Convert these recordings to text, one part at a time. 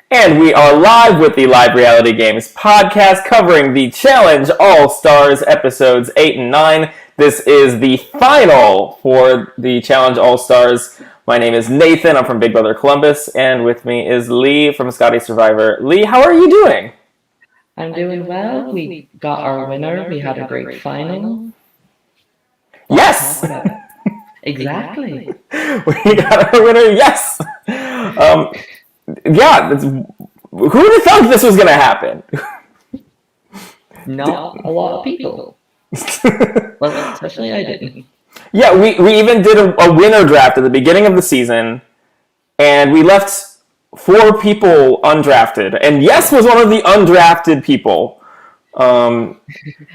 And we are live with the Live Reality Games podcast covering the Challenge All-Stars episodes 8 and 9. This is the final for the Challenge All-Stars. My name is Nathan. I'm from Big Brother Columbus. And with me is Lee from Scotty Survivor. Lee, how are you doing? I'm doing well. We got our winner. We had a great final. Yes! Exactly. We got our winner, yes! Yeah, who would have thought this was going to happen? Not a lot of people. Well, especially I didn't. Yeah, we even did a winner draft at the beginning of the season, and we left 4 people undrafted, and Yes was one of the undrafted people. And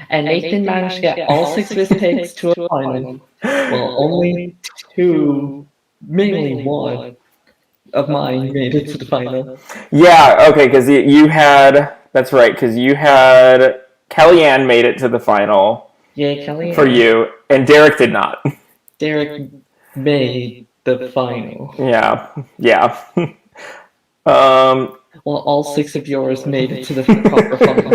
Nathan managed to get all 6 of his picks to a final. Well, only 2, mainly 1 of mine made it to the final. Yeah, okay, because you had, that's right, because you had Kellyanne made it to the final. Yeah, Kellyanne. For you, and Derek did not. Derek made the final. Yeah. Well, all 6 of yours made it to the proper final.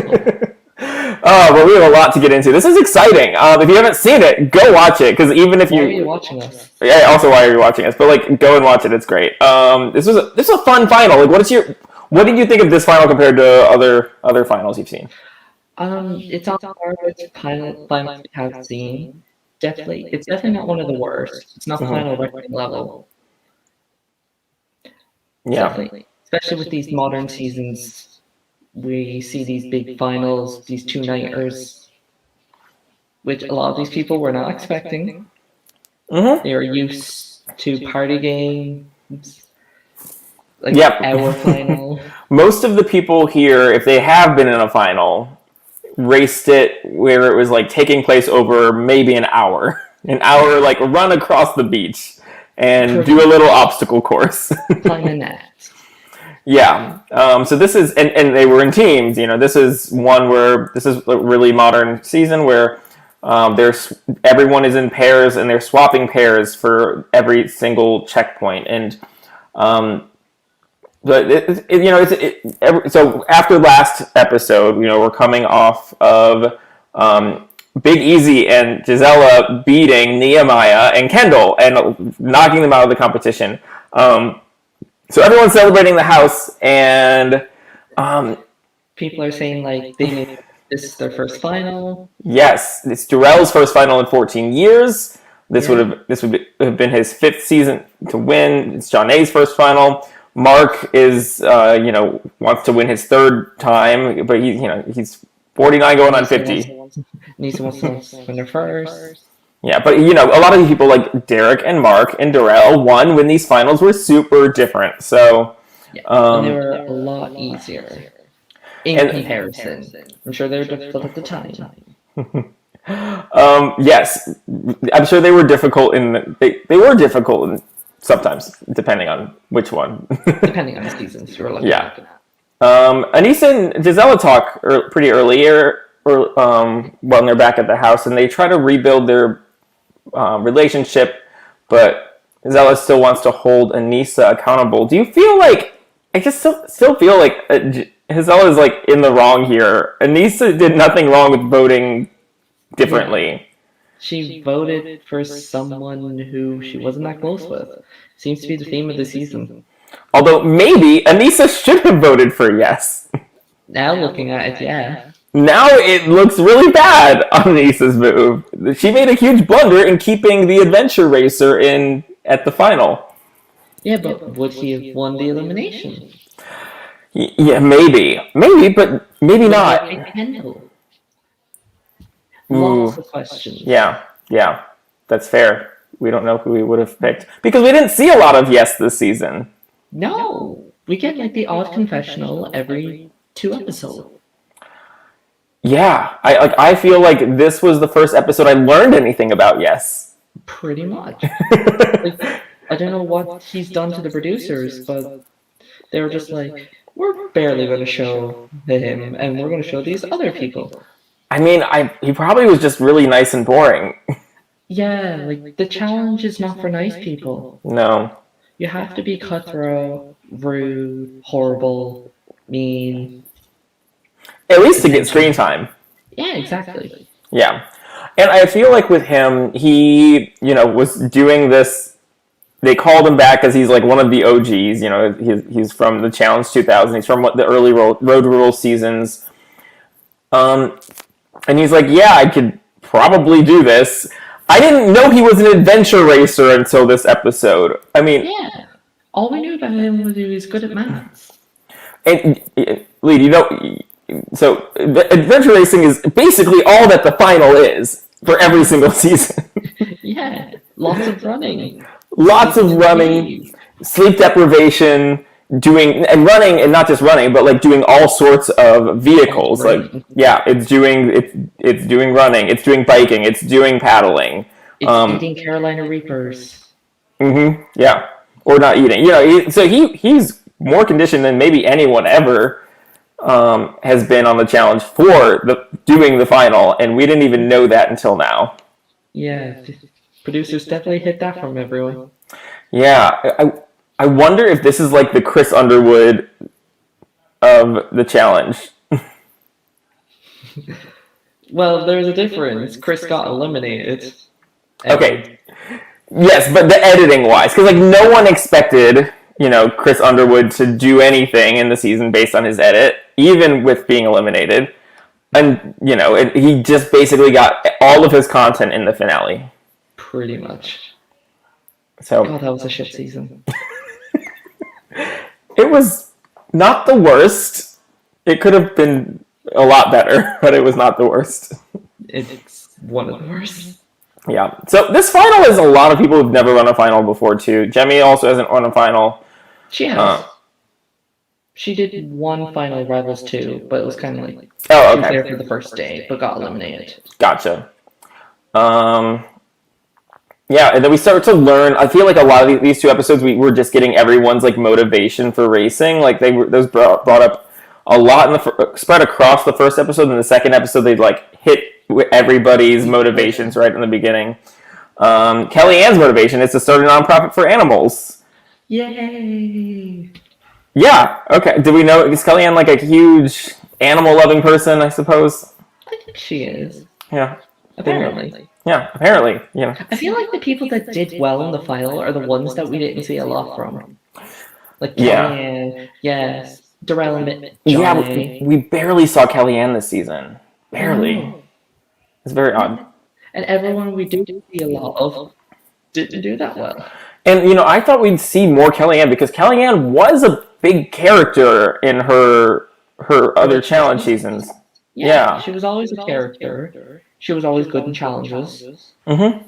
Oh, well, we have a lot to get into. This is exciting. If you haven't seen it, go watch it. Because even if Why are you watching us? Yeah, also why are you watching us? But go and watch it. It's great. This was a fun final. What did you think of this final compared to other finals you've seen? It's on par with finals we have seen. It's definitely not one of the worst. It's not final record level. Yeah. Definitely. Especially with these modern seasons, we see these big finals, these 2-nighters, which a lot of these people were not expecting. Mm-hmm. They are used to party games, our final. Most of the people here, if they have been in a final, raced it where it was taking place over maybe an hour. An hour, run across the beach and do a little obstacle course. Climb a net. Yeah. So this is, and they were in teams. This is a really modern season where everyone is in pairs and they're swapping pairs for every single checkpoint. And so after last episode, we're coming off of Big Easy and Gisela beating Nehemiah and Kendall and knocking them out of the competition. So everyone's celebrating the house, and people are saying this is their first final. Yes, it's Darrell's first final in 14 years. This would have been his 5th season to win. It's Jonna's first final. Mark is wants to win his 3rd time, but he's 49 going on 50. Anisa wants to win their first. Yeah, but a lot of people like Derek and Mark and Darrell won when these finals were super different. So and they were a lot easier in comparison. I'm sure they were difficult at the time. Yes, I'm sure they were difficult they were difficult sometimes, depending on which one. Depending on the seasons you were looking at. Anisa and Gisela talk pretty earlier, when they're back at the house, and they try to rebuild their relationship, but Gisela still wants to hold Anisa accountable. Do you feel I just still feel like Gisela is in the wrong here? Anisa did nothing wrong with voting differently. Yeah. She voted for someone who she wasn't that close with. Seems to be the theme of the season. Although maybe Anisa should have voted for Yes. Now looking at it, yeah. Now it looks really bad on Anisa's move. She made a huge blunder in keeping the adventure racer in at the final. Yeah, but would he have won the elimination? Yeah, maybe, but maybe not. Lots of questions. Yeah, that's fair. We don't know who we would have picked because we didn't see a lot of Yes this season. No, we get the odd confessional every 2 episodes. Yeah, I feel like this was the first episode I learned anything about Yes. Pretty much. I don't know what he's done to the producers, but they were just we're barely going to show him, and we're going to show these other people. I mean, he probably was just really nice and boring. Yeah, the challenge is not for nice people. No. You have to be cutthroat. rude, horrible, mean. At least to get screen time. Yeah, exactly. Yeah. And I feel like with him, he, was doing this. They called him back because he's like one of the OGs. He's from the Challenge 2000. He's from the early Road Rule seasons. And he's like, yeah, I could probably do this. I didn't know he was an adventure racer until this episode. I mean, yeah. All we knew about him was he was good at maths. And Lee, so adventure racing is basically all that the final is for every single season. Yeah, lots of running. Lots of running, sleep deprivation, running, and not just running, but like doing all sorts of vehicles. Like, yeah, it's doing running, it's doing biking, it's doing paddling. It's eating Carolina Reapers. Yeah, or not eating. So he's more conditioned than maybe anyone ever has been on the challenge for doing the final, and we didn't even know that until now. Yeah, producers definitely hit that from everyone. Yeah, I wonder if this is like the Chris Underwood of the challenge. Well, there's a difference. Chris got eliminated. Okay. Yes, but the editing wise, because like no one expected, Chris Underwood to do anything in the season based on his edit, even with being eliminated. And, he just basically got all of his content in the finale. Pretty much. So, God, that was a shit season. It was not the worst. It could have been a lot better, but it was not the worst. It's one of the worst. Yeah. So this final is a lot of people who've never run a final before, too. Jemmy also hasn't run a final. She has. She did one final Rivals 2, but it was kind of like she was there for the first day, but got eliminated. Gotcha. Yeah, and then we start to learn. I feel like a lot of these two episodes, we were just getting everyone's like motivation for racing. Like those brought up a lot spread across the first episode. And the second episode, they'd like hit everybody's motivations right in the beginning. Kellyanne's motivation is to start a nonprofit for animals. Yay! Yeah. Okay. Do we know, is Kellyanne like a huge animal-loving person? I suppose. I think she is. Yeah. Apparently. Yeah, apparently, I feel like the people that did well in the final are the ones that we didn't see a lot from. Like Kellyanne, yes, Darrell and Johnny. Yeah, we barely saw Kellyanne this season. Barely. It's very odd. And everyone we do see a lot of didn't do that well. And, I thought we'd see more Kellyanne because Kellyanne was a big character in her other challenge seasons. Yeah. She was always a character. She was always good in challenges. Yeah,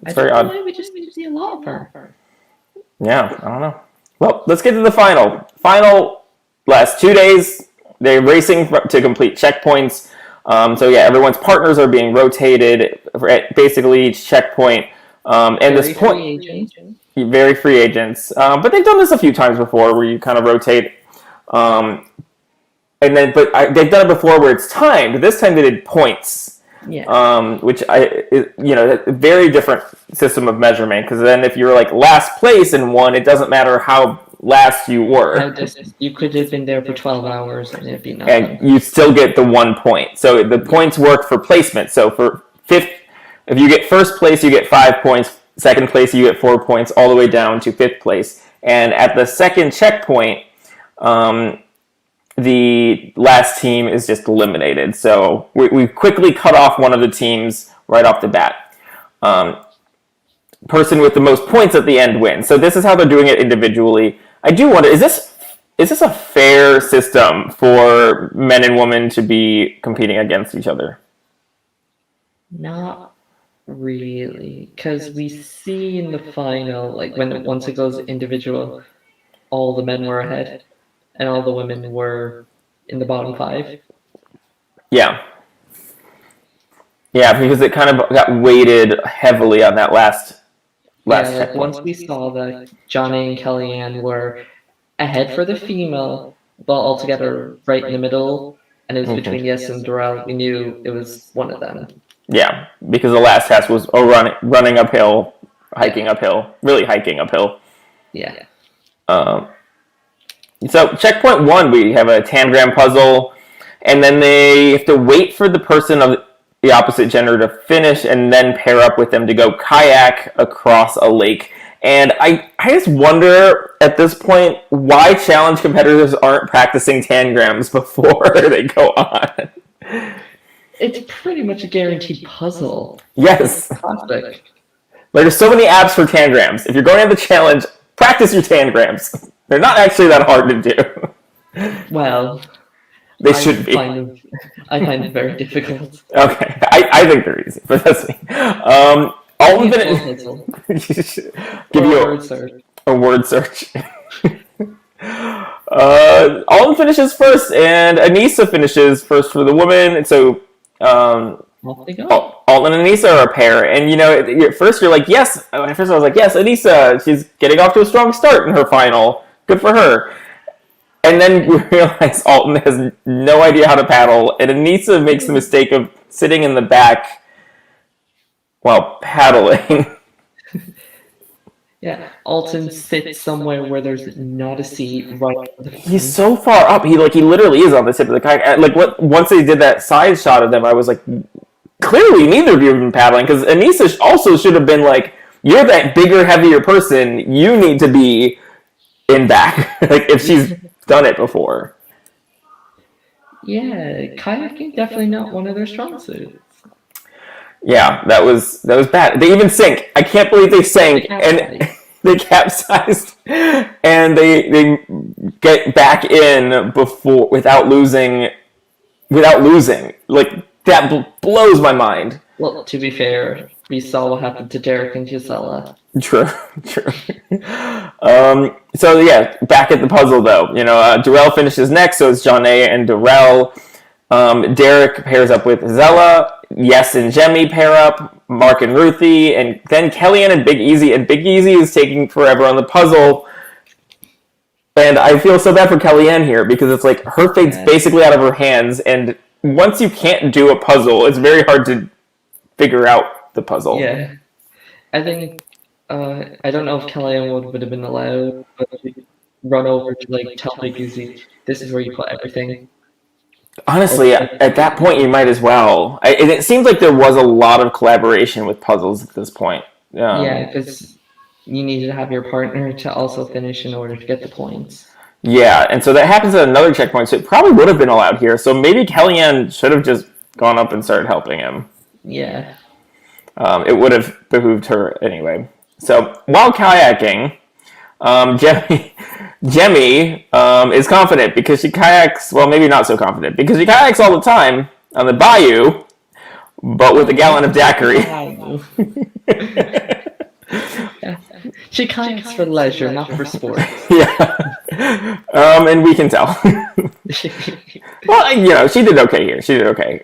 it's very odd. We just need to see a lot of her. Yeah, I don't know. Well, let's get to the final. Final last 2 days. They're racing to complete checkpoints. So yeah, everyone's partners are being rotated at basically each checkpoint. And this point, very free agents. But they've done this a few times before, where you kind of rotate. And then, they've done it before where it's timed. This time they did points, which a very different system of measurement. Because then, if you're like last place in one, it doesn't matter how last you were. You could have been there for 12 hours and it'd be nothing. And you still get the 1 point. So the points work for placement. So for fifth, if you get first place, you get 5 points. Second place, you get 4 points, all the way down to fifth place. And at the second checkpoint, the last team is just eliminated. So we quickly cut off one of the teams right off the bat. Person with the most points at the end wins. So this is how they're doing it individually. I do wonder, is this a fair system for men and women to be competing against each other? Not really, because we see in the final, like once it goes individual, all the men were ahead. And all the women were in the bottom 5. Yeah. Yeah, because it kind of got weighted heavily on that last checkpoint. Once we saw that Johnny and Kellyanne were ahead for the female, but altogether right in the middle, and it was between Yes and Darrell, we knew it was one of them. Yeah, because the last test was running uphill, hiking uphill, really hiking uphill. Yeah. So checkpoint 1, we have a tangram puzzle, and then they have to wait for the person of the opposite gender to finish and then pair up with them to go kayak across a lake. And I just wonder at this point why challenge competitors aren't practicing tangrams before they go on. It's pretty much a guaranteed puzzle. Yes. Classic. There's so many apps for tangrams. If you're going to have the challenge, practice your tangrams. They're not actually that hard to do. Well, they should be. I find it very difficult. Okay, I think they're easy, but that's me. Alton Finish. Give you a word search. Alton finishes first, and Anisa finishes first for the women. And so Alton and Anisa are a pair, and at first you're like, yes. At first I was like, yes, Anisa. She's getting off to a strong start in her final. Good for her. And then we realize Alton has no idea how to paddle, and Anisa makes the mistake of sitting in the back while paddling. Yeah, Alton sits somewhere where there's not a seat right. He's so far up. He literally is on the tip of the kayak. Once they did that side shot of them, I was like, clearly neither of you have been paddling, because Anisa also should have been like, you're that bigger, heavier person. You need to be in back. If she's done it before. Yeah, kayaking definitely not one of their strong suits. Yeah, that was bad. They even sank. I can't believe they sank and they capsized, and they get back in before without losing. Like that blows my mind. Well, to be fair, we saw what happened to Derek and Gisela. True. So yeah, back at the puzzle though. Darrell finishes next, so it's Johnny and Darrell. Derek pairs up with Zella. Yes and Jemmy pair up. Mark and Ruthie, and then Kellyanne and Big Easy. And Big Easy is taking forever on the puzzle. And I feel so bad for Kellyanne here because it's like her fate's basically out of her hands. And once you can't do a puzzle, it's very hard to figure out the puzzle. Yeah, I think I don't know if Kellyanne would have been allowed, but she'd run over to tell Big Easy, this is where you put everything. Honestly, at that point, you might as well. And it seems like there was a lot of collaboration with puzzles at this point. Yeah, because you needed to have your partner to also finish in order to get the points. Yeah, and so that happens at another checkpoint, so it probably would have been allowed here. So maybe Kellyanne should have just gone up and started helping him. Yeah. It would have behooved her anyway. So while kayaking, Jemmy is confident because she kayaks, well, maybe not so confident, because she kayaks all the time on the bayou, but with a gallon of daiquiri. She kayaks for leisure, not for sport. Yeah. And we can tell. Well, she did okay here. She did okay.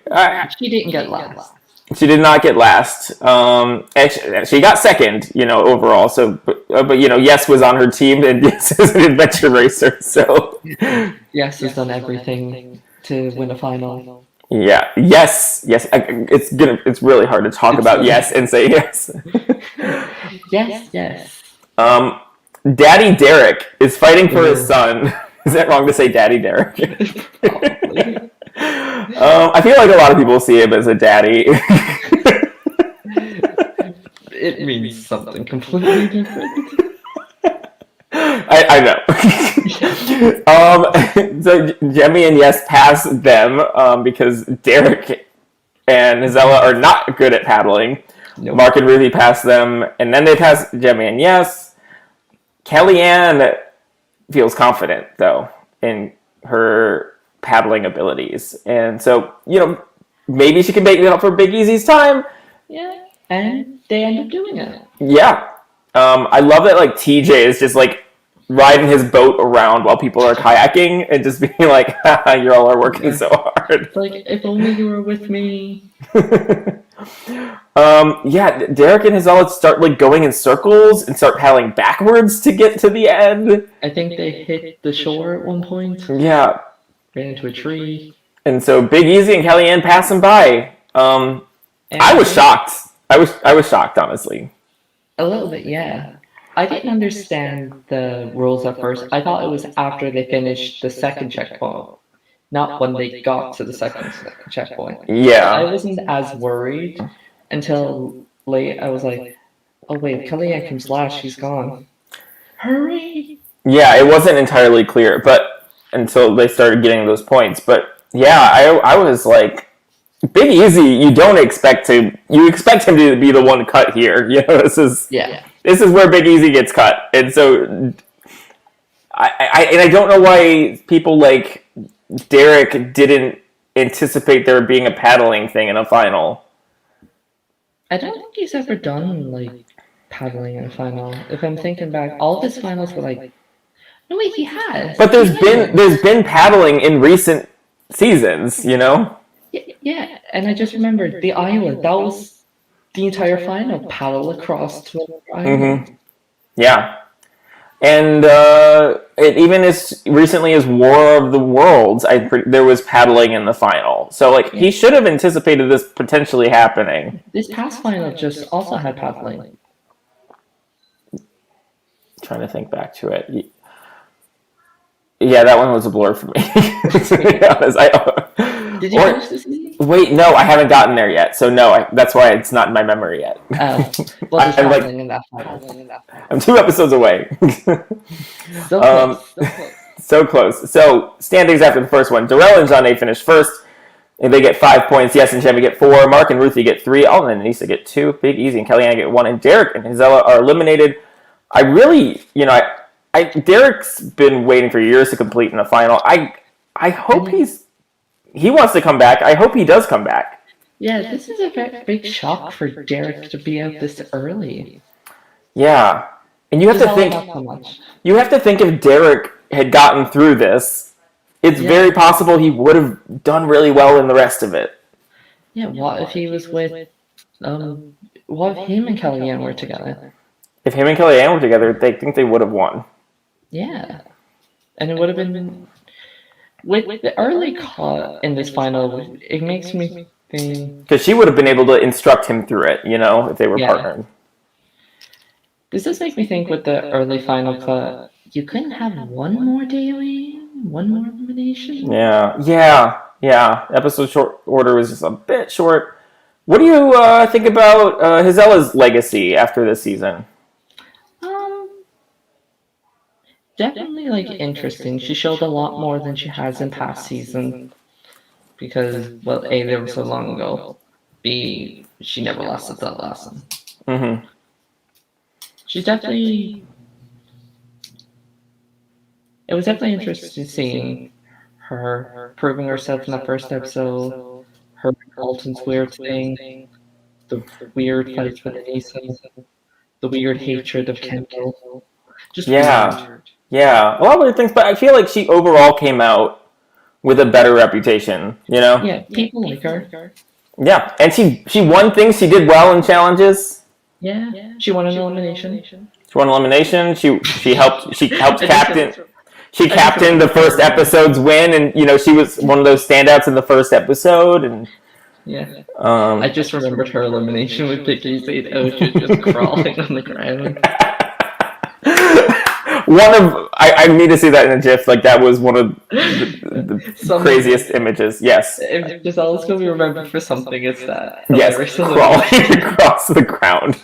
She didn't get last. She did not get last. She got second, overall. So, but Yes was on her team, and Yes is an adventure racer. So, Yes has done everything to win a final. Yeah. Yes. It's really hard to talk about Yes and say yes. Yes. Daddy Derek is fighting for his son. Is that wrong to say Daddy Derek? Probably. I feel like a lot of people see him as a daddy. It means something completely different. I know. So Jemmy and Yes pass them because Derek and Zella are not good at paddling. Nope. Mark and Ruthie pass them, and then they pass Jemmy and Yes. Kellyanne feels confident, though, in her paddling abilities. And so, maybe she can make it up for Big Easy's time. Yeah, and they end up doing it. Yeah. I love that, TJ is just, riding his boat around while people are kayaking and just being like, haha, you all are working so hard. If only you were with me. Derek and Hazella start going in circles and start paddling backwards to get to the end. I think they hit the shore at one point. Yeah. Ran into a tree. And so Big Easy and Kellyanne pass them by. I was shocked. I was shocked, honestly. A little bit, yeah. I didn't understand the rules at first. I thought it was after they finished the second checkpoint, not when they got to the second checkpoint. So I Yeah. wasn't as worried until late. I was like, oh wait, if Kellyanne comes last, she's gone. Hurry! Yeah, it wasn't entirely clear, but until they started getting those points. But yeah, I was like, Big Easy, you expect him to be the one cut here. This is where Big Easy gets cut. And so I don't know why people like Derek didn't anticipate there being a paddling thing in a final. I don't think he's ever done like paddling in a final. If I'm thinking back, all of his finals were like, no wait, he has. But there's been paddling in recent seasons, Yeah, and I just remembered the Iowa. That was the entire final, paddle across to Iowa. Yeah. And it even as recently as War of the Worlds, there was paddling in the final. So like he should have anticipated this potentially happening. This past final just also had paddling. Trying to think back to it. Yeah, that one was a blur for me. To be honest, Did you finish this season? Wait, no, I haven't gotten there yet. So no, that's why it's not in my memory yet. Well, there's paddling in that final. I'm 2 episodes away. So close. So close. So standings after the first one: Darrell and Johnny finish first, and they get 5 points. Yes and Jimmy get 4. Mark and Ruthie get 3. Alton and Anisa get 2. Big Easy and Kellyanne get 1. And Derek and Gisela are eliminated. I really, Derek's been waiting for years to complete in the final. I hope he wants to come back. I hope he does come back. Yeah, this is a very big shock for Derek to be out this early. Yeah, and you have to think if Derek had gotten through this, it's very possible he would have done really well in the rest of it. Yeah, what if he was with, what if him and Kellyanne were together? If him and Kellyanne were together, they think they would have won. Yeah, and it would have been with the early cut in this final. It makes me think because she would have been able to instruct him through it, if they were partnered. Does this make me think with the early final cut, you couldn't have one more daily, one more elimination? Yeah. Episode short order was just a bit short. What do you think about Gisela's legacy after this season? Definitely interesting. She showed a lot more than she has in past seasons because, well, A, they were so long ago. B, she never lasted that last one. Mm-hmm. She's definitely. It was definitely interesting seeing her proving herself in the first episode. Her Alton's weird thing, the weird fights with Anisa, the weird hatred of Kendall. Just weird. Yeah, a lot of weird things, but I feel like she overall came out with a better reputation, Yeah, people like her. Yeah, and she won things, she did well in challenges. Yeah, she won an elimination. She won elimination, she helped captain the first episode's win, and she was one of those standouts in the first episode, and yeah. I just remembered her elimination with Big Easy and Ocean just crawling on the ground. I need to see that in a GIF. Like that was one of the craziest images. Yes. If Giselle's gonna be remembered for something, it's that. Yes, crawling across the ground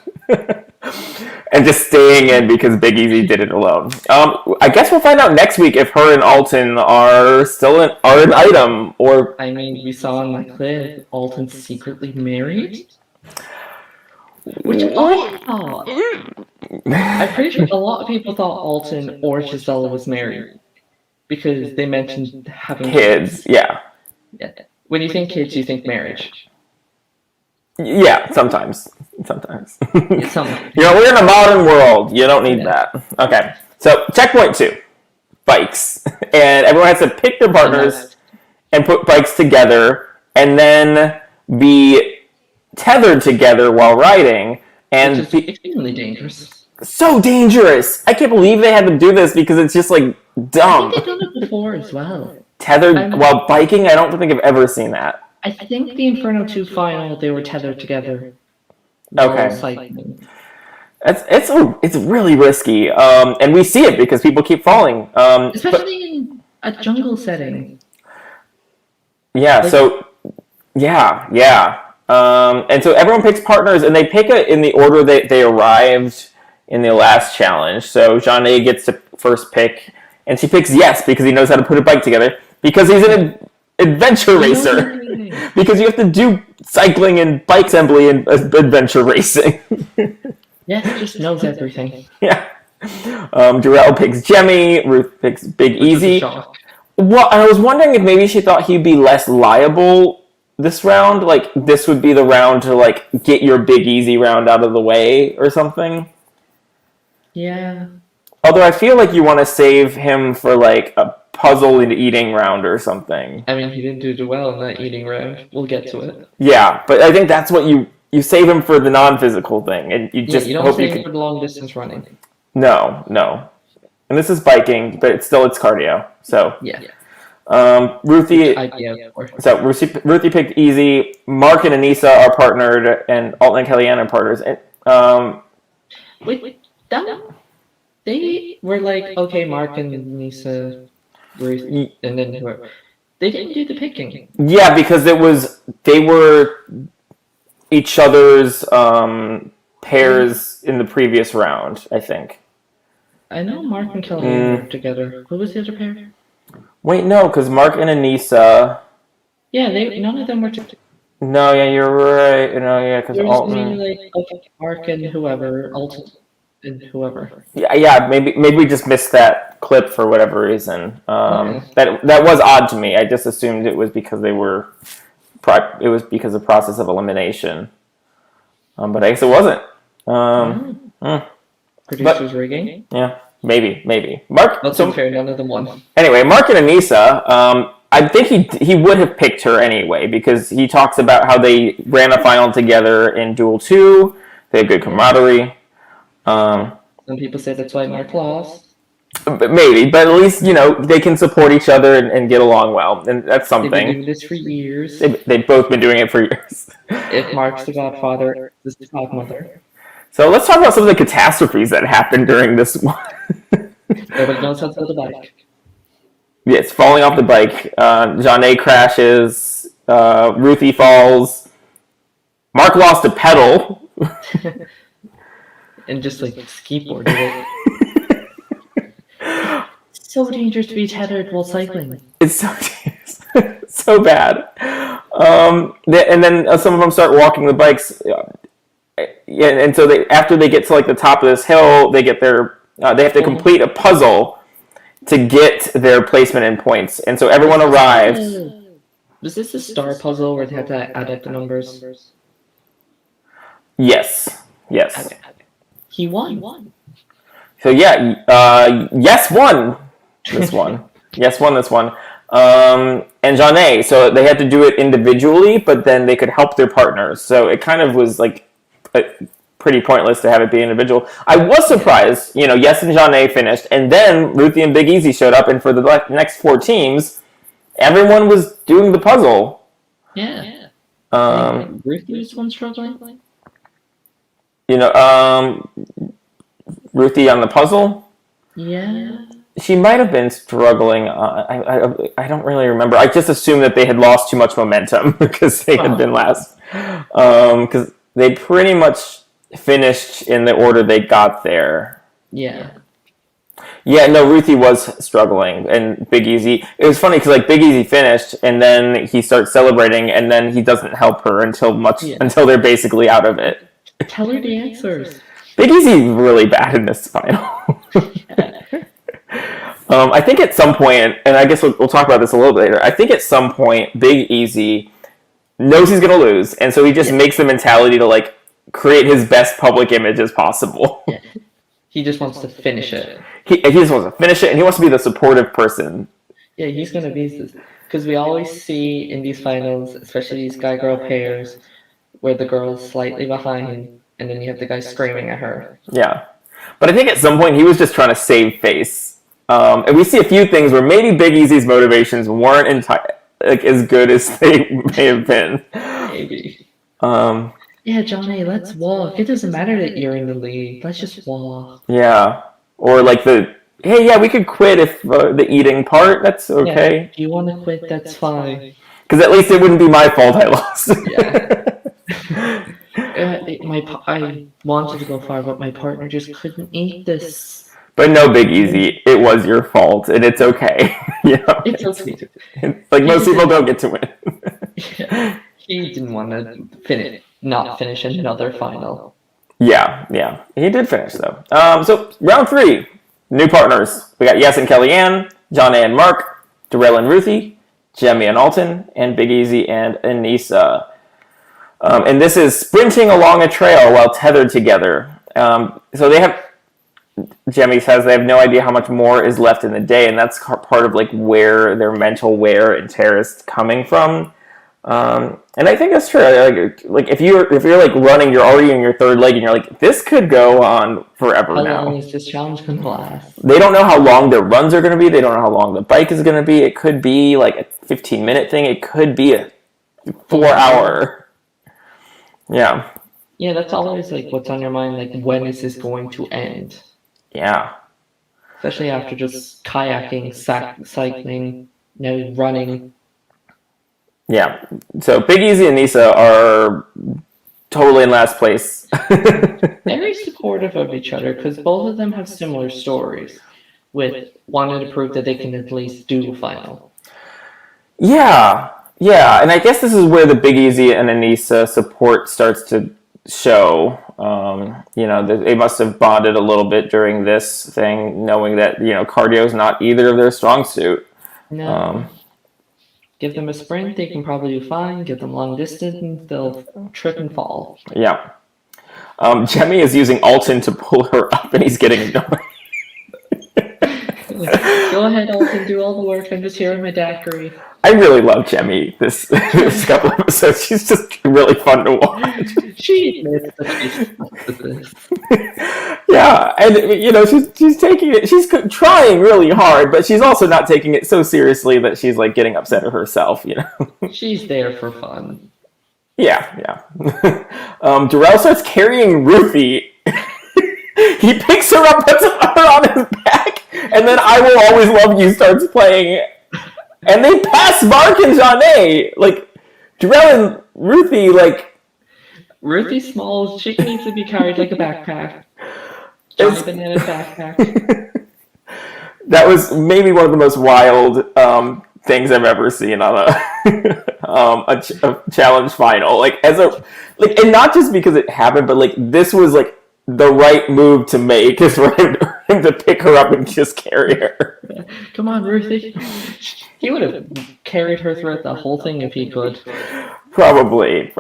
and just staying in because Big Easy did it alone. I guess we'll find out next week if her and Alton are still an item or. I mean, we saw in the clip Alton's secretly married. Which I thought. I'm pretty sure a lot of people thought Alton or Gisela was married because they mentioned having kids. Yeah. When you think kids, you think marriage. Yeah, sometimes. We're in a modern world. You don't need that. Okay. So checkpoint 2, bikes, and everyone has to pick their partners and put bikes together, and then be tethered together while riding, and which is extremely dangerous. So dangerous! I can't believe they had to do this because it's just like dumb. I think they've done it before as well. Tethered while biking? I don't think I've ever seen that. I think the Inferno 2 final they were tethered together. Okay. Cycling. It's really risky, and we see it because people keep falling. Especially in a jungle setting. Yeah. So yeah. And so everyone picks partners, and they pick it in the order that they arrived in the last challenge. So Jeanne gets to first pick, and she picks Yes because he knows how to put a bike together. Because he's an adventure racer. Because you have to do cycling and bike assembly and adventure racing. Yes, he just knows everything. Yeah. Jarrell picks Jemmy. Ruth picks Big Easy. Well, I was wondering if maybe she thought he'd be less liable this round. Like, this would be the round to, like, get your Big Easy round out of the way or something. Yeah. Although I feel like you want to save him for, like, a puzzle and eating round or something. I mean, he didn't do well in that eating round. We'll get to it. Yeah, but I think that's what you save him for the non-physical thing, and you just you don't hope save you him for the long distance running. No. And this is biking, but it's cardio. So yeah. Ruthie. So Ruthie picked Easy. Mark and Anisa are partnered, and Alton and Kellyanne are partners. And they were like, okay, Mark and Anisa, Ruth, and then whoever. They didn't do the picking. Yeah, because they were each other's pairs in the previous round, I think. I know Mark and Kellyanne were together. Who was the other pair? Wait, no, because Mark and Anisa. Yeah, none of them were together. No, yeah, you're right. No, yeah, because Alton. Like, okay, Mark and whoever, Alton and whoever. Yeah, maybe we just missed that clip for whatever reason. That was odd to me. I just assumed it was because they were. It was because of process of elimination. But I guess it wasn't. Producers rigging? Yeah, maybe. Mark. That's unfair. None of them won. Anyway, Mark and Anisa. I think he would have picked her anyway because he talks about how they ran a final together in Duel 2. They had good camaraderie. Some people say that's why Mark lost. Maybe, but at least, they can support each other and get along well, and that's something. They've been doing this for years. They've both been doing it for years. If Mark's the godfather, this is the godmother. So let's talk about some of the catastrophes that happened during this one. Nobody knows how to build a bike. Yes, falling off the bike. Jeanne crashes. Ruthie falls. Mark lost a pedal. And just skateboarded it. So dangerous to be tethered while cycling. It's so dangerous. So bad. And then some of them start walking the bikes. Yeah, and so after they get to the top of this hill, they get they have to complete a puzzle to get their placement in points. And so everyone arrives. Was this a star puzzle where they had to add up the numbers? Yes. Okay. He won. So yeah, Yes won this one. Yes won this one. And Jeanne, so they had to do it individually, but then they could help their partners. So it kind of was pretty pointless to have it be individual. I was surprised, Yes and Jeanne finished, and then Ruthie and Big Easy showed up, and for the next 4 teams, everyone was doing the puzzle. Yeah. Ruthie was the one struggling? Ruthie on the puzzle? Yeah. She might have been struggling. I don't really remember. I just assumed that they had lost too much momentum because they had been last. Because they pretty much finished in the order they got there. Yeah. Yeah, no, Ruthie was struggling, and Big Easy. It was funny because Big Easy finished, and then he starts celebrating, and then he doesn't help her until they're basically out of it. Tell her the answers. Big Easy's really bad in this final. I think at some point, and I guess we'll talk about this a little bit later, I think at some point Big Easy knows he's going to lose, and so he just makes the mentality to create his best public image as possible. Yeah. He just wants to finish it. He just wants to finish it, and he wants to be the supportive person. Yeah, he's going to be this. Because we always see in these finals, especially these guy-girl pairs, where the girl's slightly behind, and then you have the guy screaming at her. Yeah. But I think at some point he was just trying to save face. And we see a few things where maybe Big Easy's motivations weren't as good as they may have been. Maybe. Yeah, Yeah, Johnny, let's walk. It doesn't matter that you're in the lead. Let's just walk. Yeah. Or like hey, yeah, we could quit if the eating part, that's Yeah, okay. if you want to quit, that's fine. Because at least it wouldn't be my fault I lost. Yeah. I wanted to go far, but my partner just couldn't eat this. But no, Big Easy, it was your fault, and it's okay. It's okay. Like, most people don't get to win. Yeah. He didn't want to not finish another final. Yeah. He did finish, though. So, round 3, new partners. We got Yes and Kellyanne, John and Mark, Darrell and Ruthie, Jemmy and Alton, and Big Easy and Anisa. And this is sprinting along a trail while tethered together. So Jemmy says they have no idea how much more is left in the day, and that's part of like where their mental wear and tear is coming from. And I think that's true. Like if you're like running, you're already in your third leg, and you're like, this could go on forever now. How long is this challenge going to last? They don't know how long their runs are going to be. They don't know how long the bike is going to be. It could be like a 15-minute thing. It could be a 4-hour. Yeah. Yeah, that's always like what's on your mind. Like, when is this going to end? Yeah. Especially after just kayaking, cycling, running. Yeah. So Big Easy and Anisa are totally in last place. Very supportive of each other because both of them have similar stories with wanting to prove that they can at least do a final. Yeah. And I guess this is where the Big Easy and Anisa support starts to show. They must have bonded a little bit during this thing, knowing that, cardio is not either of their strong suit. No. Give them a sprint, they can probably do fine. Give them long distance, they'll trip and fall. Yeah. Jemmy is using Alton to pull her up, and he's getting annoyed. Go ahead, Alton, do all the work. I'm just here in my daiquiri. I really love Jemmy this couple episodes. She's just really fun to watch. She admits that she's with this. Yeah, and she's taking it. She's trying really hard, but she's also not taking it so seriously that she's like getting upset at herself. She's there for fun. Yeah. Darrell starts carrying Ruthie. He picks her up, puts her on his back, and then "I Will Always Love You" starts playing. And they pass Mark and Janae. Like, Darrell and Ruthie, like... Ruthie's small. She needs to be carried like a backpack. Johnny Banana's backpack. That was maybe one of the most wild things I've ever seen on a challenge final. And not just because it happened, but like this was like the right move to make is for him to pick her up and just carry her. Come on, Ruthie. He would have carried her throughout the whole thing if he could. Probably.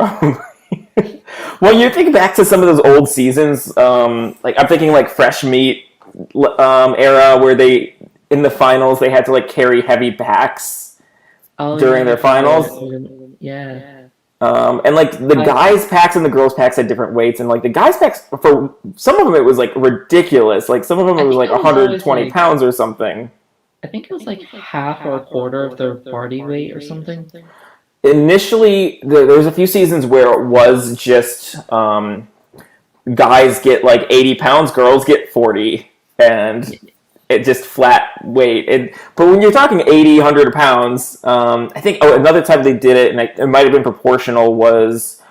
Well, you think back to some of those old seasons, like I'm thinking like Fresh Meat era, where they in the finals they had to like carry heavy packs during their finals. Yeah. And like the guys' packs and the girls' packs had different weights, and like the guys' packs for some of them it was like ridiculous. Like some of them it was like 120 pounds or something. I think it was like half or a quarter of their body weight or something. Initially, there was a few seasons where it was just guys get like 80 pounds, girls get 40, and it just flat weight. But when you're talking 80, 100 pounds, I think another time they did it, and it might have been proportional, was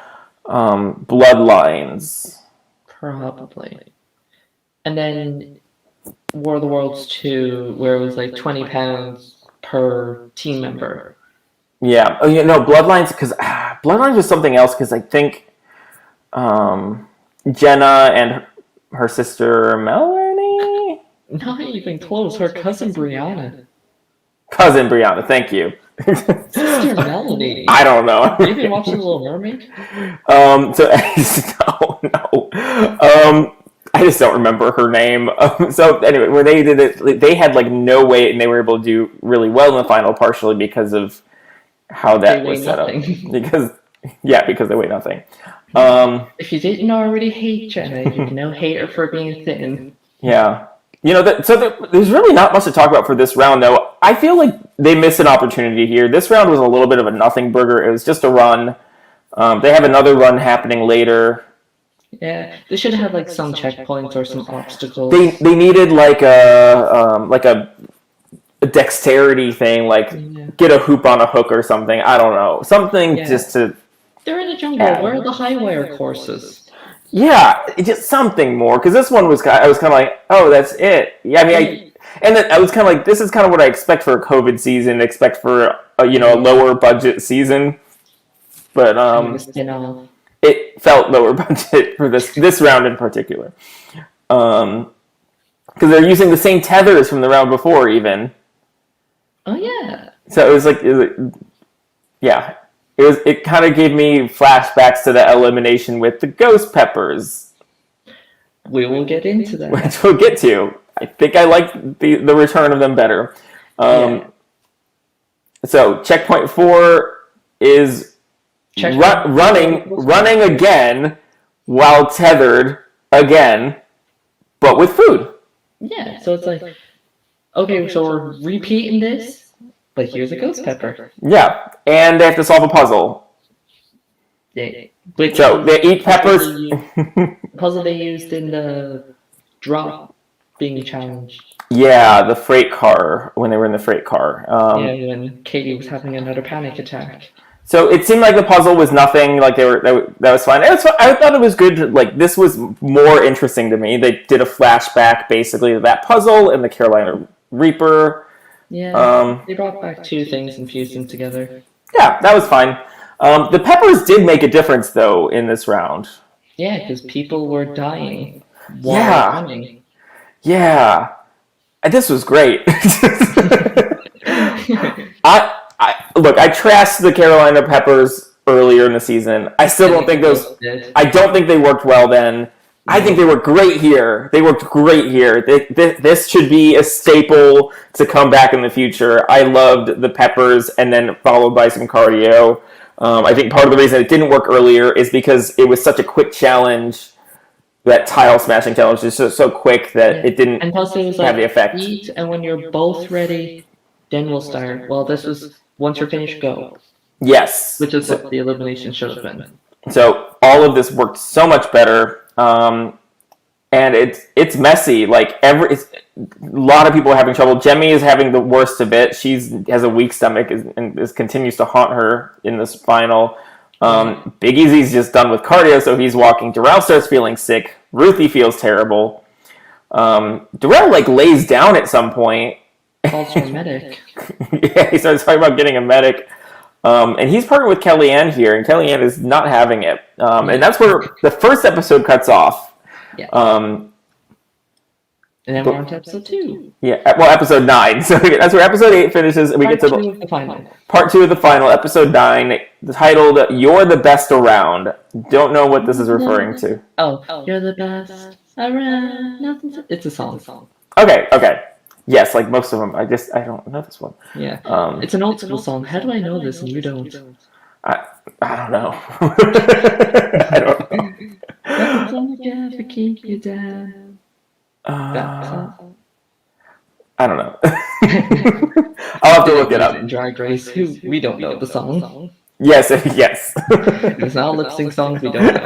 Bloodlines. Probably. And then War of the Worlds 2, where it was like 20 pounds per team member. Yeah. Bloodlines, because Bloodlines was something else, because I think Jenna and her sister Melanie? Not even close. Her cousin Brianna. Thank you. Sister Melanie. I don't know. Have you been watching The Little Mermaid? No. I just don't remember her name. So anyway, when they did it, they had like no weight, and they were able to do really well in the final, partially because of how that was set up. Because they weigh nothing. If you didn't already hate Jenna, you can now hate her for being thin. Yeah. There's really not much to talk about for this round, though. I feel like they missed an opportunity here. This round was a little bit of a nothing burger. It was just a run. They have another run happening later. Yeah, they should have like some checkpoints or some obstacles. They needed like a dexterity thing, like get a hoop on a hook or something. I don't know, something just to. They're in the jungle. Where are the high wire courses? Yeah, just something more, because this one was I was kind of like, oh, that's it. Yeah, I mean, I was kind of like, this is kind of what I expect for a COVID season. Expect for a lower budget season, but it felt lower budget for this round in particular, because they're using the same tethers from the round before, even. Oh yeah. So it was like yeah. It kind of gave me flashbacks to the elimination with the ghost peppers. We will get into that. Which we'll get to. I think I like the return of them better. So checkpoint 4 is running again while tethered again, but with food. Yeah, so it's like, okay, so we're repeating this. But here's a ghost pepper. Yeah, and they have to solve a puzzle. So they eat peppers. Puzzle they used in the drop being challenged. Yeah, the freight car, when they were in the freight car. When Katie was having another panic attack. So it seemed like the puzzle was nothing. Like that was fine. I thought it was good. Like this was more interesting to me. They did a flashback basically to that puzzle and the Carolina Reaper. Yeah, they brought back two things and fused them together. Yeah, that was fine. The peppers did make a difference, though, in this round. Yeah, because people were dying while running. Yeah. This was great. I trashed the Carolina Peppers earlier in the season. I still don't think those... I don't think they worked well then. I think they worked great here. They worked great here. This should be a staple to come back in the future. I loved the peppers, and then followed by some cardio. I think part of the reason it didn't work earlier is because it was such a quick challenge. That tile smashing challenge is so quick that it didn't and plus it was have the effect. Eat, and when you're both ready, then we'll start. Well, this was once you're finished, go. Yes. Which is what the elimination should have been. So all of this worked so much better. And it's messy. Like a lot of people are having trouble. Jemmy is having the worst of it. She has a weak stomach and this continues to haunt her in this final. Big Easy's just done with cardio, so he's walking. Darrell starts feeling sick. Ruthie feels terrible. Darrell lays down at some point. Calls for a medic. Yeah, he starts talking about getting a medic. And he's partnered with Kellyanne here, and Kellyanne is not having it. And that's where the first episode cuts off. Yeah. And then we're on to episode 2. Yeah, well, episode 9. So that's where episode 8 finishes, and we get to the final. Part 2 of the final, episode 9, titled "You're the Best Around." Don't know what this is referring to. Oh, you're the best around. It's a song. Okay. Yes, like most of them. I don't know this one. Yeah. It's an old school song. How do I know this and you don't? I don't know. I don't know. Nothing's on the gas to keep you down. I don't know. I'll have to look it up. Drag Race, we don't know the song. Yes. It's not a lip sync song we don't know.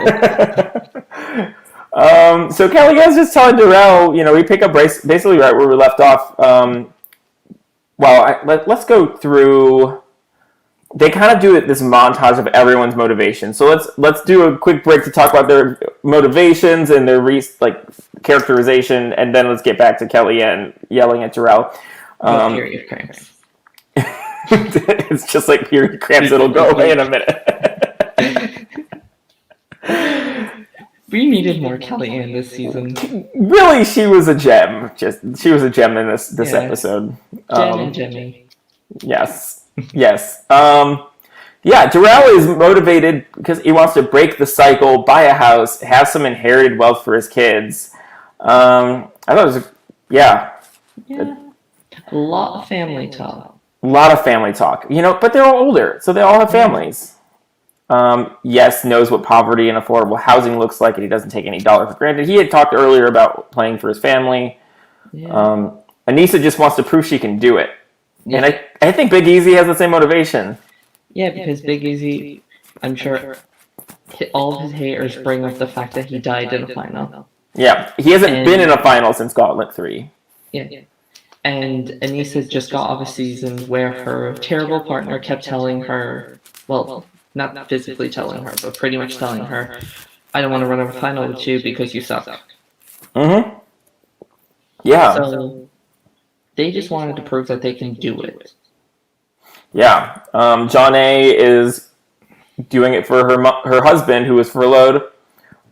So Kellyanne's just telling Darrell, we pick up basically right where we left off. Let's go through. They kind of do this montage of everyone's motivation. So let's do a quick break to talk about their motivations and their characterization, and then let's get back to Kellyanne yelling at Darrell. Period cramps. It's just like period cramps. It'll go away in a minute. We needed more Kellyanne this season. Really, she was a gem. She was a gem in this episode. Jen and Jimmy. Yes. Darrell is motivated because he wants to break the cycle, buy a house, have some inherited wealth for his kids. I thought it was, Yeah. A lot of family talk. But they're all older, so they all have families. Yes, knows what poverty and affordable housing looks like, and he doesn't take any dollar for granted. He had talked earlier about playing for his family. Yeah. Anisa just wants to prove she can do it. Yeah. And I think Big Easy has the same motivation. Yeah, because Big Easy, I'm sure all of his haters bring up the fact that he died in a final. Yeah, he hasn't been in a final since Gauntlet 3. Yeah. And Anisa just got off a season where her terrible partner kept telling her, well, not physically telling her, but pretty much telling her, I don't want to run a final with you because you suck. Mm-hmm. Yeah. So they just wanted to prove that they can do it. Yeah. John A. is doing it for her husband, who was furloughed.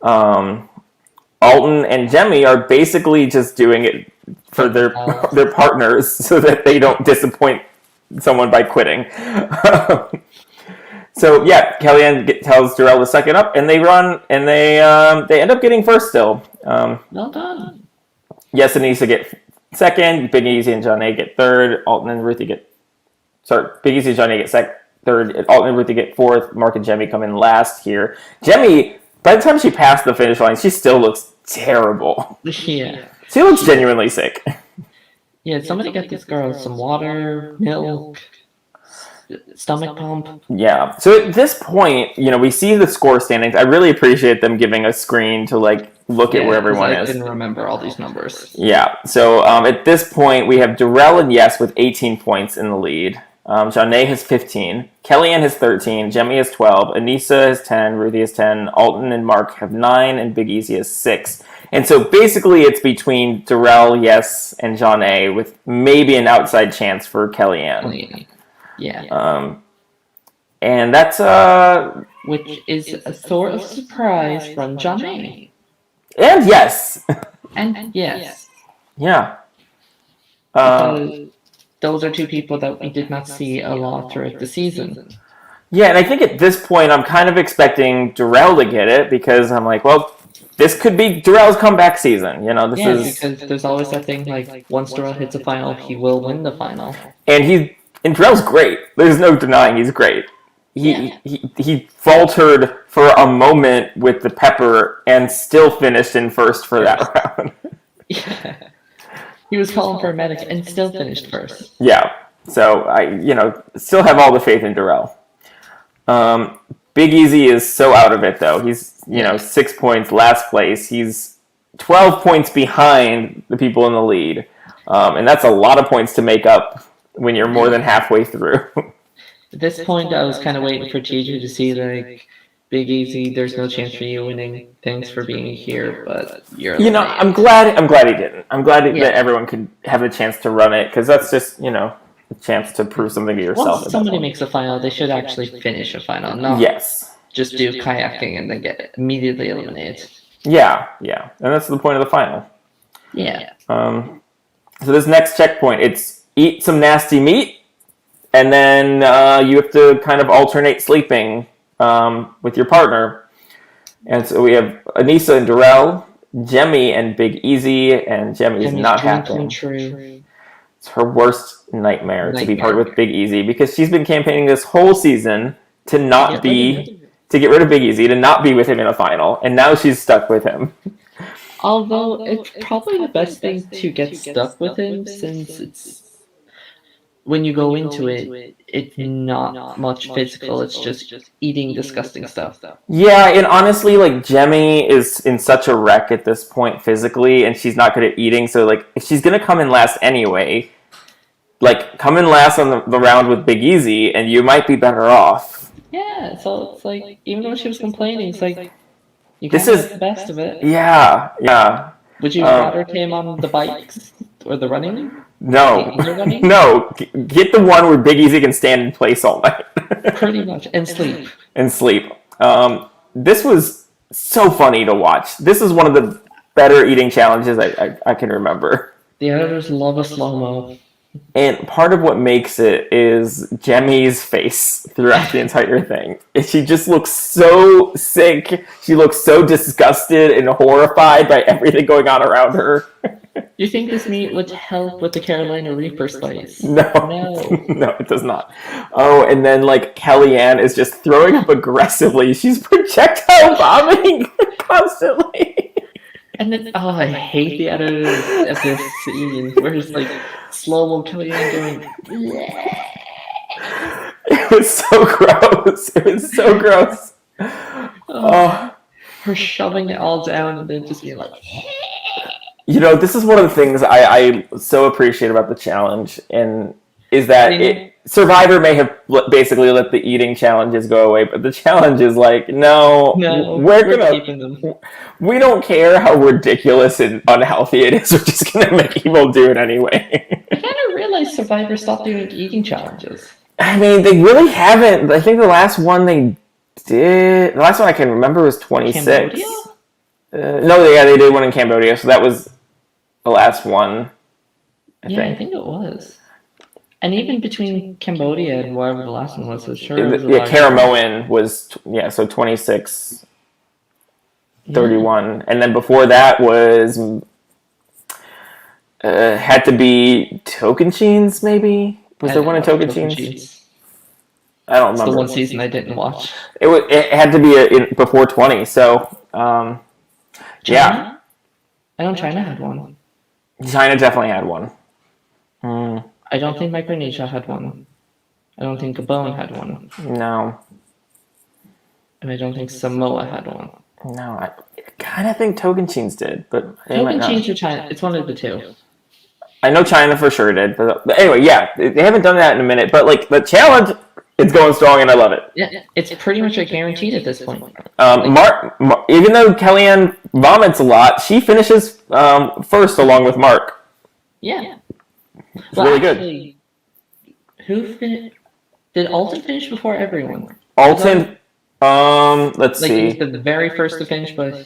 Alton and Jimmy are basically just doing it for their partners so that they don't disappoint someone by quitting. So yeah, Kellyanne tells Darrell to suck it up, and they run, and they end up getting first still. Well done. Yes, Anisa get second. Big Easy and John A get third. Alton and Ruthie get Big Easy and John A get third. Alton and Ruthie get fourth. Mark and Jimmy come in last here. Jimmy, by the time she passed the finish line, she still looks terrible. Yeah. She looks genuinely sick. Yeah, somebody get this girl some water, milk, stomach pump. Yeah. So at this point, we see the score standings. I really appreciate them giving a screen to look at where everyone is. I didn't remember all these numbers. Yeah. So at this point, we have Darrell and Yes with 18 points in the lead. Janae has 15. Kellyanne has 13. Jemmy has 12. Anisa has 10. Ruthie has 10. Alton and Mark have 9. And Big Easy has 6. And so basically it's between Darrell, Yes, and John A. with maybe an outside chance for Kellyanne. Yeah. And that's which is a sort of surprise from John A. And Yes. And Yes. Yeah. Those are two people that we did not see a lot throughout the season. Yeah, and I think at this point I'm kind of expecting Darrell to get it because I'm like, well, this could be Darrell's comeback season. Because there's always that thing once Darrell hits a final, he will win the final. And Darrell's great. There's no denying he's great. He faltered for a moment with the pepper and still finished in first for that round. Yeah. He was calling for a medic and still finished first. Yeah. So I still have all the faith in Darrell. Big Easy is so out of it though. He's 6 points last place. He's 12 points behind the people in the lead. And that's a lot of points to make up when you're more than halfway through. At this point, I was kind of waiting for TJ to see Big Easy, there's no chance for you winning. Thanks for being here, but you're. I'm glad he didn't. I'm glad that everyone could have a chance to run it because that's just a chance to prove something to yourself. Once somebody makes a final, they should actually finish a final, not just do kayaking and then get immediately eliminated. Yeah, and that's the point of the final. Yeah. So this next checkpoint, it's eat some nasty meat, and then you have to kind of alternate sleeping with your partner. And so we have Anisa and Darrell, Jemmy and Big Easy, and Jemmy's not happy. It's her worst nightmare to be partnered with Big Easy because she's been campaigning this whole season to get rid of Big Easy, to not be with him in a final, and now she's stuck with him. Although it's probably the best thing to get stuck with him since it's when you go into it, it's not much physical. It's just eating disgusting stuff. Yeah, and honestly, Jemmy is in such a wreck at this point physically, and she's not good at eating. So, if she's gonna come in last anyway, come in last on the round with Big Easy, and you might be better off. Yeah, so it's even though she was complaining, it's you can't get the best of it. Yeah. Would you rather him on the bikes or the running? No. Get the one where Big Easy can stand in place all night. Pretty much, and sleep. This was so funny to watch. This is one of the better eating challenges I can remember. The editors love a slow-mo. And part of what makes it is Jemmy's face throughout the entire thing. She just looks so sick. She looks so disgusted and horrified by everything going on around her. You think this meat would help with the Carolina Reaper spice? No, it does not. Oh, and then Kellyanne is just throwing up aggressively. She's projectile vomiting constantly. And then, I hate the editors of this scene where it's slow-mo Kellyanne going. It was so gross. Oh, her shoving it all down and then just being like, this is one of the things I so appreciate about the challenge, and is that Survivor may have basically let the eating challenges go away, but the challenge is like, no, we're keeping them. We don't care how ridiculous and unhealthy it is. We're just gonna make people do it anyway. I kind of realized Survivor stopped doing eating challenges. I mean, they really haven't. I think the last one they did, the last one I can remember was 26. They did one in Cambodia, so that was the last one. I think it was. And even between Cambodia and wherever the last one was, Karamoan was, so 26, 31. And then before that was, had to be Tocantins, maybe? Was there one in Tocantins? I don't remember. It's the one season I didn't watch. It had to be before 20, so, China? I know China had one. China definitely had one. I don't think Micronesia had one. I don't think Gabon had one. No. And I don't think Samoa had one. No, I kind of think Tocantins did, but Tocantins or China. It's one of the two. I know China for sure did, but anyway, they haven't done that in a minute. But like the challenge, it's going strong, and I love it. Yeah, it's pretty much a guaranteed at this point. Mark, even though Kellyanne vomits a lot, she finishes first along with Mark. Yeah. It's really good. Who finished? Did Alton finish before everyone? Alton, let's see. He was the very first to finish, but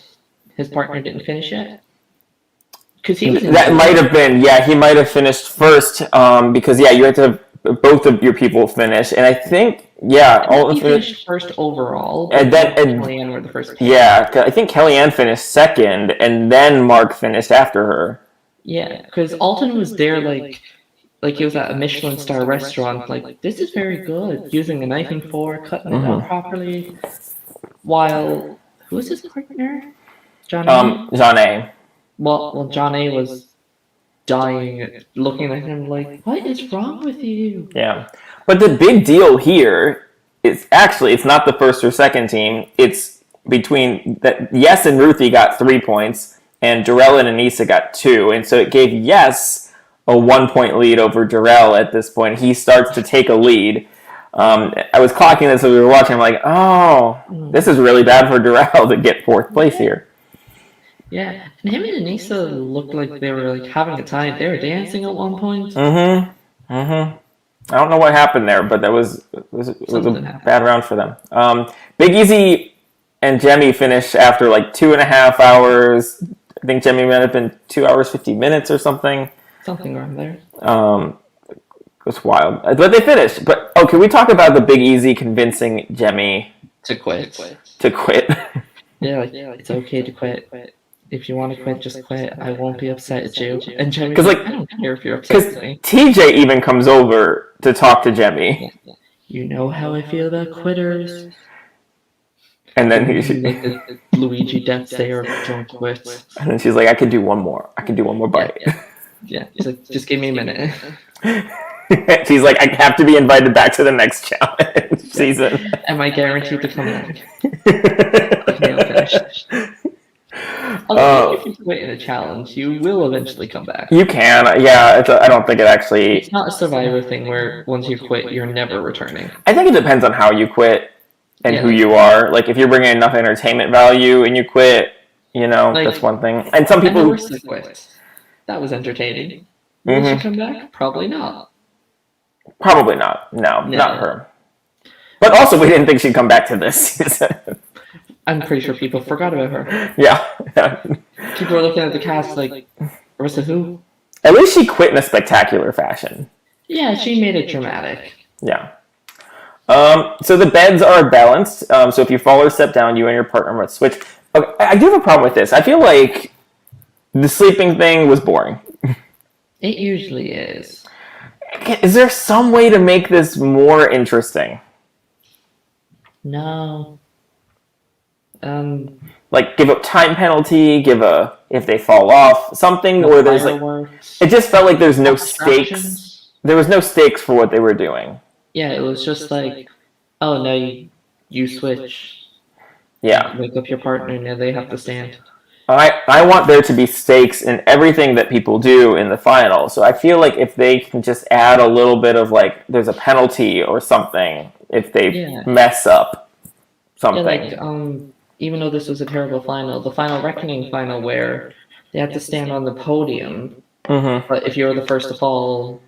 his partner didn't finish yet. Because he was. That might have been. Yeah, he might have finished first. Because you have to have both of your people finish, and I think Alton finished first overall. And then Kellyanne were the first. Yeah, I think Kellyanne finished second, and then Mark finished after her. Yeah, because Alton was there like he was at a Michelin star restaurant, like, this is very good, using a knife and fork, cutting it out properly. While, who was his partner? John A? John A. Well, John A was dying, looking at him like, what is wrong with you? Yeah. But the big deal here is actually, it's not the first or second team, it's between, Yes and Ruthie got 3 points, and Darrell and Anisa got 2, and so it gave Yes a 1-point lead over Darrell at this point. He starts to take a lead. I was clocking this as we were watching. I'm like, this is really bad for Darrell to get 4th place here. Yeah, and him and Anisa looked like they were having a time. They were dancing at one point. I don't know what happened there, but that was a bad round for them. Big Easy and Jimmy finish after 2.5 hours. I think Jimmy might have been 2 hours 50 minutes or something. Something around there. It's wild. But they finished. But, can we talk about the Big Easy convincing Jemmy to quit? Yeah, it's okay to quit. If you want to quit, just quit. I won't be upset at you. And Jemmy's I don't care if you're upset with me. TJ even comes over to talk to Jemmy. You know how I feel about quitters. And then the Luigi Death Sayer don't quit. And then she's like, I could do one more. I can do one more bite. Yeah. He's like, just give me a minute. She's like, I have to be invited back to the next challenge season. Am I guaranteed to come back? Okay, I'll finish. If you quit in a challenge, you will eventually come back. You can, I don't think it actually... It's not a Survivor thing where once you quit, you're never returning. I think it depends on how you quit and who you are. Like, if you're bringing enough entertainment value and you quit, that's one thing. And some people... quit. That was entertaining. Will she come back? Probably not. Probably not. No, not her. But also, we didn't think she'd come back to this season. I'm pretty sure people forgot about her. Yeah. People are looking at the cast like, Marissa who? At least she quit in a spectacular fashion. Yeah, she made it dramatic. Yeah. So the beds are balanced. So if you fall or step down, you and your partner must switch. Okay, I do have a problem with this. I feel like the sleeping thing was boring. It usually is. Is there some way to make this more interesting? No. Give a time penalty, if they fall off, something where there's it just felt like there's no stakes. There was no stakes for what they were doing. Yeah, it was just like, oh no, you switch. Yeah. Wake up your partner, and now they have to stand. I want there to be stakes in everything that people do in the final. So I feel like if they can just add a little bit of like there's a penalty or something if they mess up something. Yeah, like even though this was a terrible final, the final reckoning final where they had to stand on the podium, but if you were the first to fall,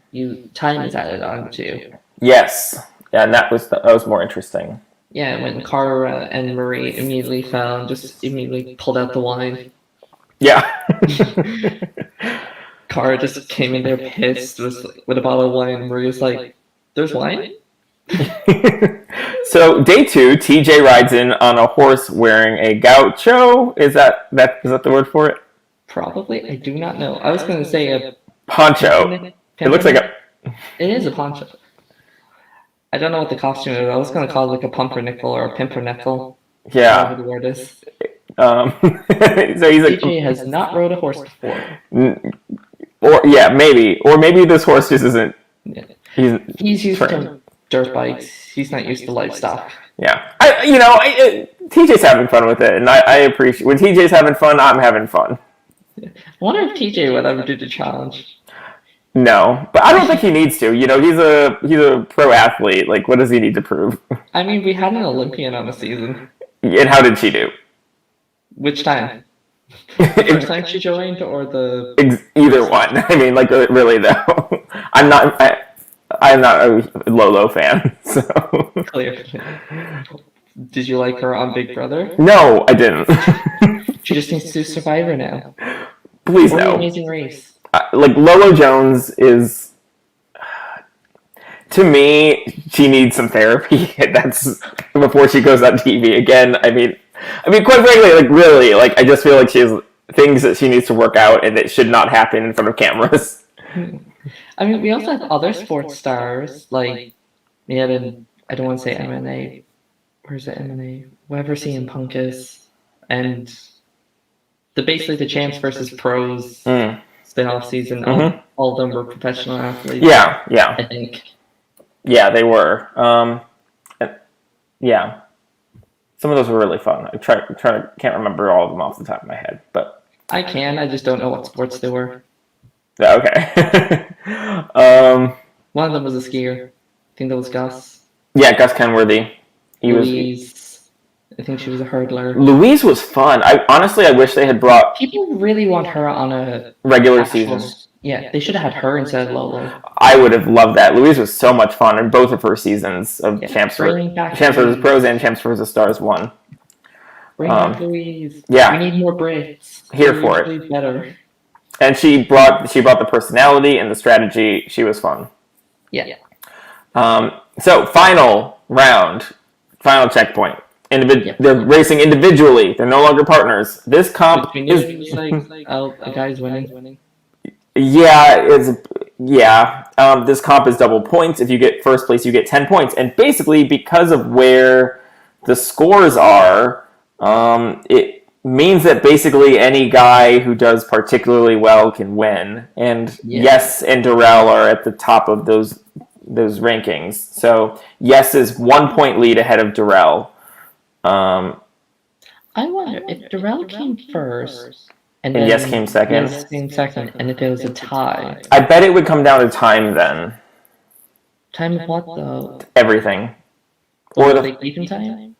time is added on to. Yes. Yeah, and that was more interesting. Yeah, when Cara and Marie immediately fell and just immediately pulled out the wine. Yeah. Cara just came in there pissed with a bottle of wine, and Marie was like, "There's wine?" So day 2, TJ rides in on a horse wearing a gaucho. Is that the word for it? Probably. I do not know. I was going to say a poncho. It looks like a. It is a poncho. I don't know what the costume is. I was going to call it like a pumpernickel or a pimpernickel. Yeah. Whatever the word is. So he's TJ has not rode a horse before. Or maybe this horse just isn't. Yeah. He's used to dirt bikes. He's not used to livestock. Yeah, TJ's having fun with it, and I appreciate when TJ's having fun. I'm having fun. I wonder if TJ would ever do the challenge. No, but I don't think he needs to. He's a pro athlete. Like, what does he need to prove? I mean, we had an Olympian on the season. And how did she do? Which time? The first time she joined, or the either one? I mean, like, really though. I'm not a Lolo fan, so. Clearly. Did you like her on Big Brother? No, I didn't. She just needs to do Survivor now. Please or no. Amazing Race. Like, Lolo Jones is, to me, she needs some therapy. That's before she goes on TV again. I mean, quite frankly, like, really, like, I just feel like she has things that she needs to work out, and it should not happen in front of cameras. I mean, we also have other sports stars, like, I don't want to say MMA. Where's the MMA? Whoever CM Punk is. And basically the Champs versus Pros spin-off season, all of them were professional athletes. Yeah. I think. Yeah, they were. Yeah. Some of those were really fun. Can't remember all of them off the top of my head, but I just don't know what sports they were. Okay. One of them was a skier. I think that was Gus. Yeah, Gus Kenworthy. Louise. I think she was a hurdler. Louise was fun. I wish they had brought. People really want her on a regular season. Yeah, they should have had her instead of Lolo. I would have loved that. Louise was so much fun in both of her seasons of Champs vs. Pros and Champs vs. Stars 1. Bring back Louise. Yeah. We need more Brits. Here for it. Better. And she brought the personality and the strategy. She was fun. Yeah. So final round, final checkpoint. They're racing individually. They're no longer partners. This comp is a guy's winning. This comp is double points. If you get first place, you get 10 points. And basically, because of where the scores are, it means that basically any guy who does particularly well can win. And Yes and Darrell are at the top of those rankings. So Yes is 1 point lead ahead of Darrell. I wonder if Darrell came first and then Yes came second. Yes came second, and if it was a tie. I bet it would come down to time then. Time of what though? Everything. Or the even time?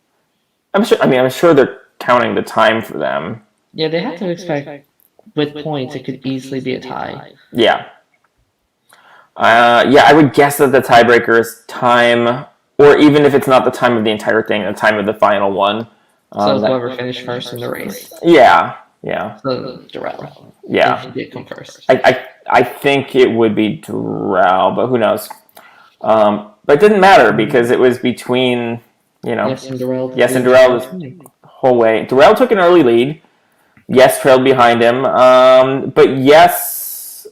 I'm sure they're counting the time for them. Yeah, they have to expect with points it could easily be a tie. Yeah. I would guess that the tiebreaker is time, or even if it's not the time of the entire thing, the time of the final one. So whoever finished first in the race. Yeah. So Darrell. Yeah. He did come first. I think it would be Darrell, but who knows? But it didn't matter because it was between, Yes and Darrell. Yes and Darrell the whole way. Darrell took an early lead. Yes trailed behind him. But Yes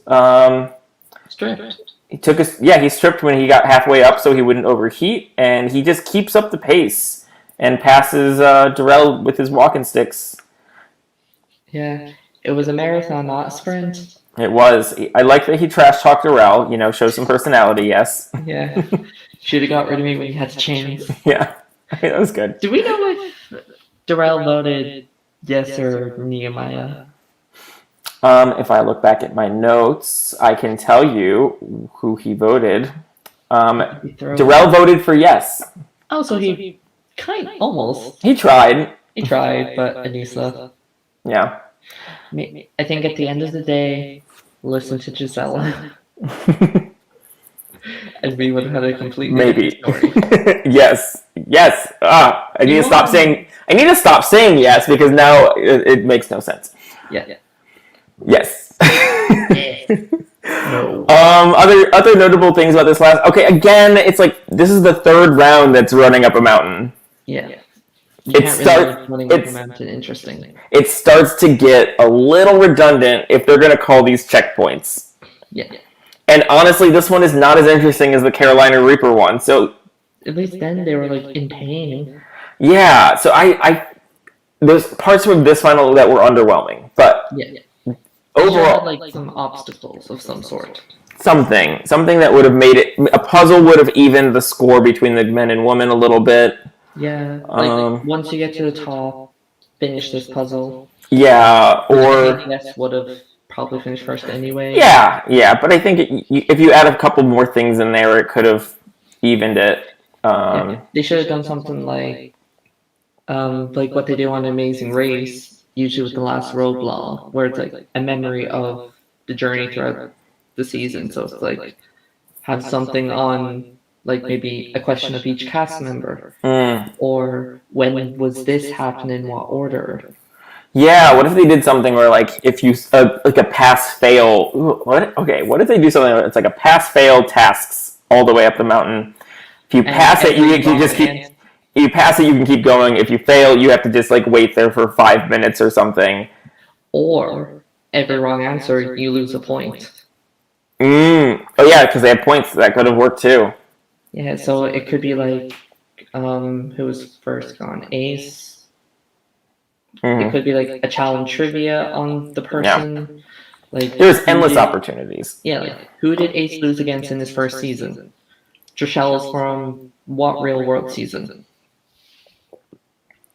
stripped. He stripped when he got halfway up so he wouldn't overheat, and he just keeps up the pace and passes Darrell with his walking sticks. Yeah, it was a marathon, not a sprint. It was. I like that he trash talked Darrell, show some personality, Yes. Yeah, should have got rid of me when you had to change. Yeah, that was good. Do we know if Darrell voted yes or Nehemiah. If I look back at my notes, I can tell you who he voted. Darrell voted for yes. Oh, so he almost. He tried. He tried, but Anisa. Yeah. I think at the end of the day, listen to Gisela. And we would have had a completely Maybe. different story. Yes. I need to stop saying. I need to stop saying yes because now it makes no sense. Yeah. Yes. No. Other notable things about this last. Okay, again, it's like this is the third round that's running up a mountain. Yeah. Running up a mountain interesting. It starts to get a little redundant if they're going to call these checkpoints. Yeah. And honestly, this one is not as interesting as the Carolina Reaper one. So at least then they were like in pain. Yeah. So I there's parts of this final that were underwhelming, but yeah. Overall, had, like some obstacles of some sort. Something that would have made it. A puzzle would have evened the score between the men and women a little bit. Yeah, like once you get to the top, finish this puzzle. Yeah, or yes, would have probably finished first anyway. Yeah, but I think if you add a couple more things in there, it could have evened it. They should have done something like what they do on Amazing Race. Usually with the last roadblock, where it's like a memory of the journey throughout the season. So it's like have something on like maybe a question of each cast member, or when was this happen in what order? Yeah, what if they did something where like if you like a pass fail? What if they do something where it's like a pass fail tasks all the way up the mountain? If you pass it, you just keep. You pass it, you can keep going. If you fail, you have to just like wait there for 5 minutes or something. Or every wrong answer, you lose a point. Oh yeah, because they have points. That could have worked too. Yeah, so it could be like, who was first gone? Ace. It could be like a challenge trivia on the person. Yeah. Like there's endless opportunities. Yeah, like who did Ace lose against in his first season? Trishelle from what Real World season?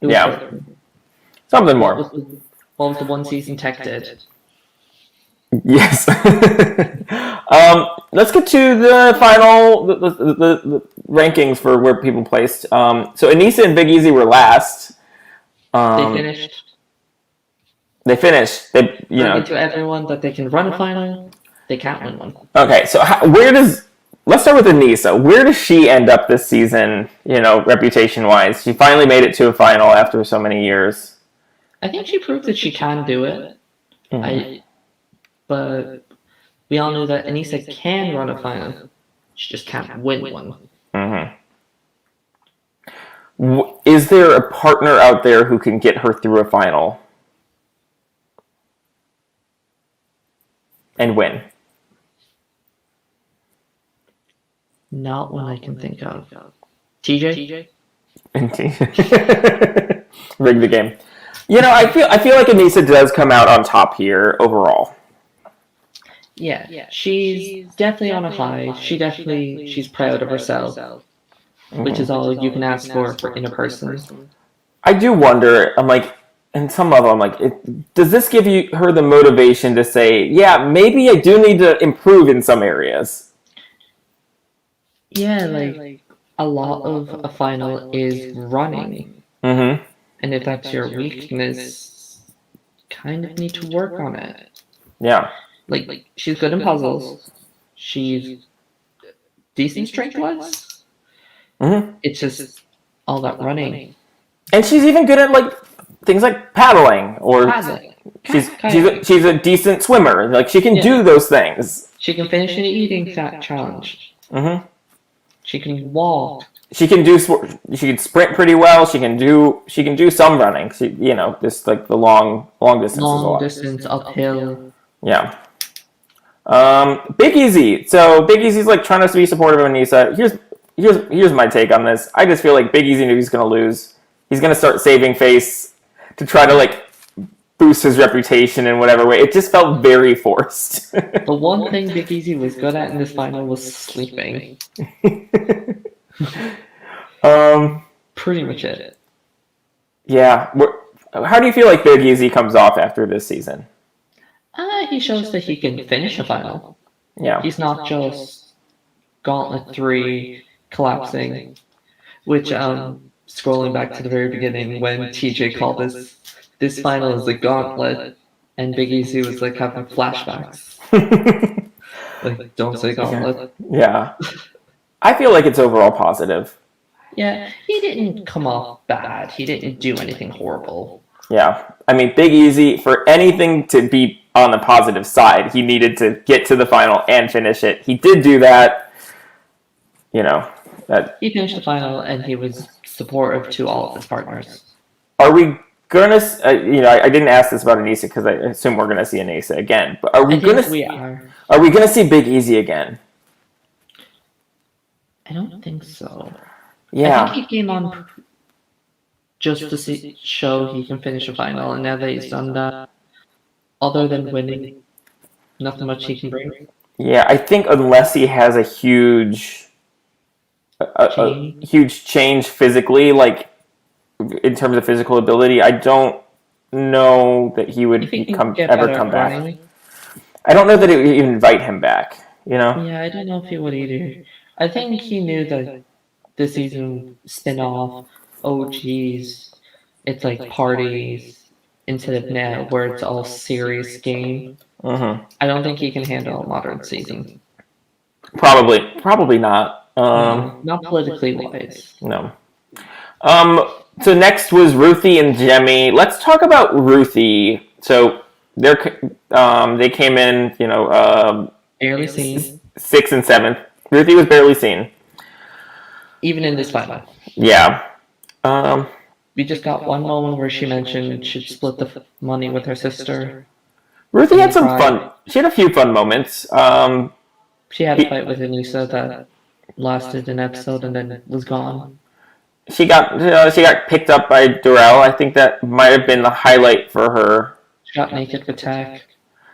Yeah. Something more. What was the one season Tech did? Yes. Let's get to the final the rankings for where people placed. So Anisa and Big Easy were last. They finished. They to everyone that they can run a final, they can't win one. Okay, so let's start with Anisa. Where does she end up this season, reputation-wise? She finally made it to a final after so many years. I think she proved that she can do it. But we all know that Anisa can run a final. She just can't win one. Is there a partner out there who can get her through a final and win? Not one I can think of. TJ? Rig the game. I feel like Anisa does come out on top here overall. Yeah. She's definitely on a high. She's proud of herself. Which is all you can ask for in a person. I do wonder, I'm like, in some level, I'm like, does this give her the motivation to say, yeah, maybe I do need to improve in some areas? Yeah, like a lot of a final is running. And if that's your weakness, kind of need to work on it. Yeah. Like she's good in puzzles. She's decent strength-wise. It's just all that running. And she's even good at like things like paddling or she's a decent swimmer. Like she can do those things. She can finish an eating fat challenge. She can walk. She can sprint pretty well. She can do some running. Just like the long distance. Long distance uphill. Yeah. Big Easy. So Big Easy's like trying to be supportive of Anisa. Here's my take on this. I just feel like Big Easy knew he's going to lose. He's going to start saving face to try to like boost his reputation in whatever way. It just felt very forced. The one thing Big Easy was good at in this final was sleeping. Pretty much it. Yeah. How do you feel like Big Easy comes off after this season? He shows that he can finish a final. Yeah. He's not just Gauntlet 3 collapsing, which, scrolling back to the very beginning when TJ called this final is a gauntlet, and Big Easy was like having flashbacks. Like, don't say gauntlet. Yeah. I feel like it's overall positive. Yeah, he didn't come off bad. He didn't do anything horrible. Yeah. I mean, Big Easy, for anything to be on the positive side, he needed to get to the final and finish it. He did do that. You know, that. He finished the final, and he was supportive to all of his partners. Are we gonna? I didn't ask this about Anisa because I assume we're gonna see Anisa again. But are we gonna? We are. Are we gonna see Big Easy again? I don't think so. Yeah. I think he came on just to show he can finish a final, and now that he's done that, other than winning, nothing much he can bring. Yeah, I think unless he has a huge change physically, like in terms of physical ability, I don't know that he would ever come back. I don't know that it would even invite him back. You know? Yeah, I don't know if he would either. I think he knew that this season spin-off, oh geez, it's like parties instead of now where it's all serious game. Mm-hmm. I don't think he can handle a modern season. Probably not. Not politically wise. No. So next was Ruthie and Jimmy. Let's talk about Ruthie. So they came in, barely seen. 6th and 7th. Ruthie was barely seen. Even in this final. Yeah. We just got one moment where she mentioned she'd split the money with her sister. Ruthie had some fun. She had a few fun moments. She had a fight with Anisa that lasted an episode and then was gone. She got picked up by Durrell. I think that might have been the highlight for her. She got naked with Tack.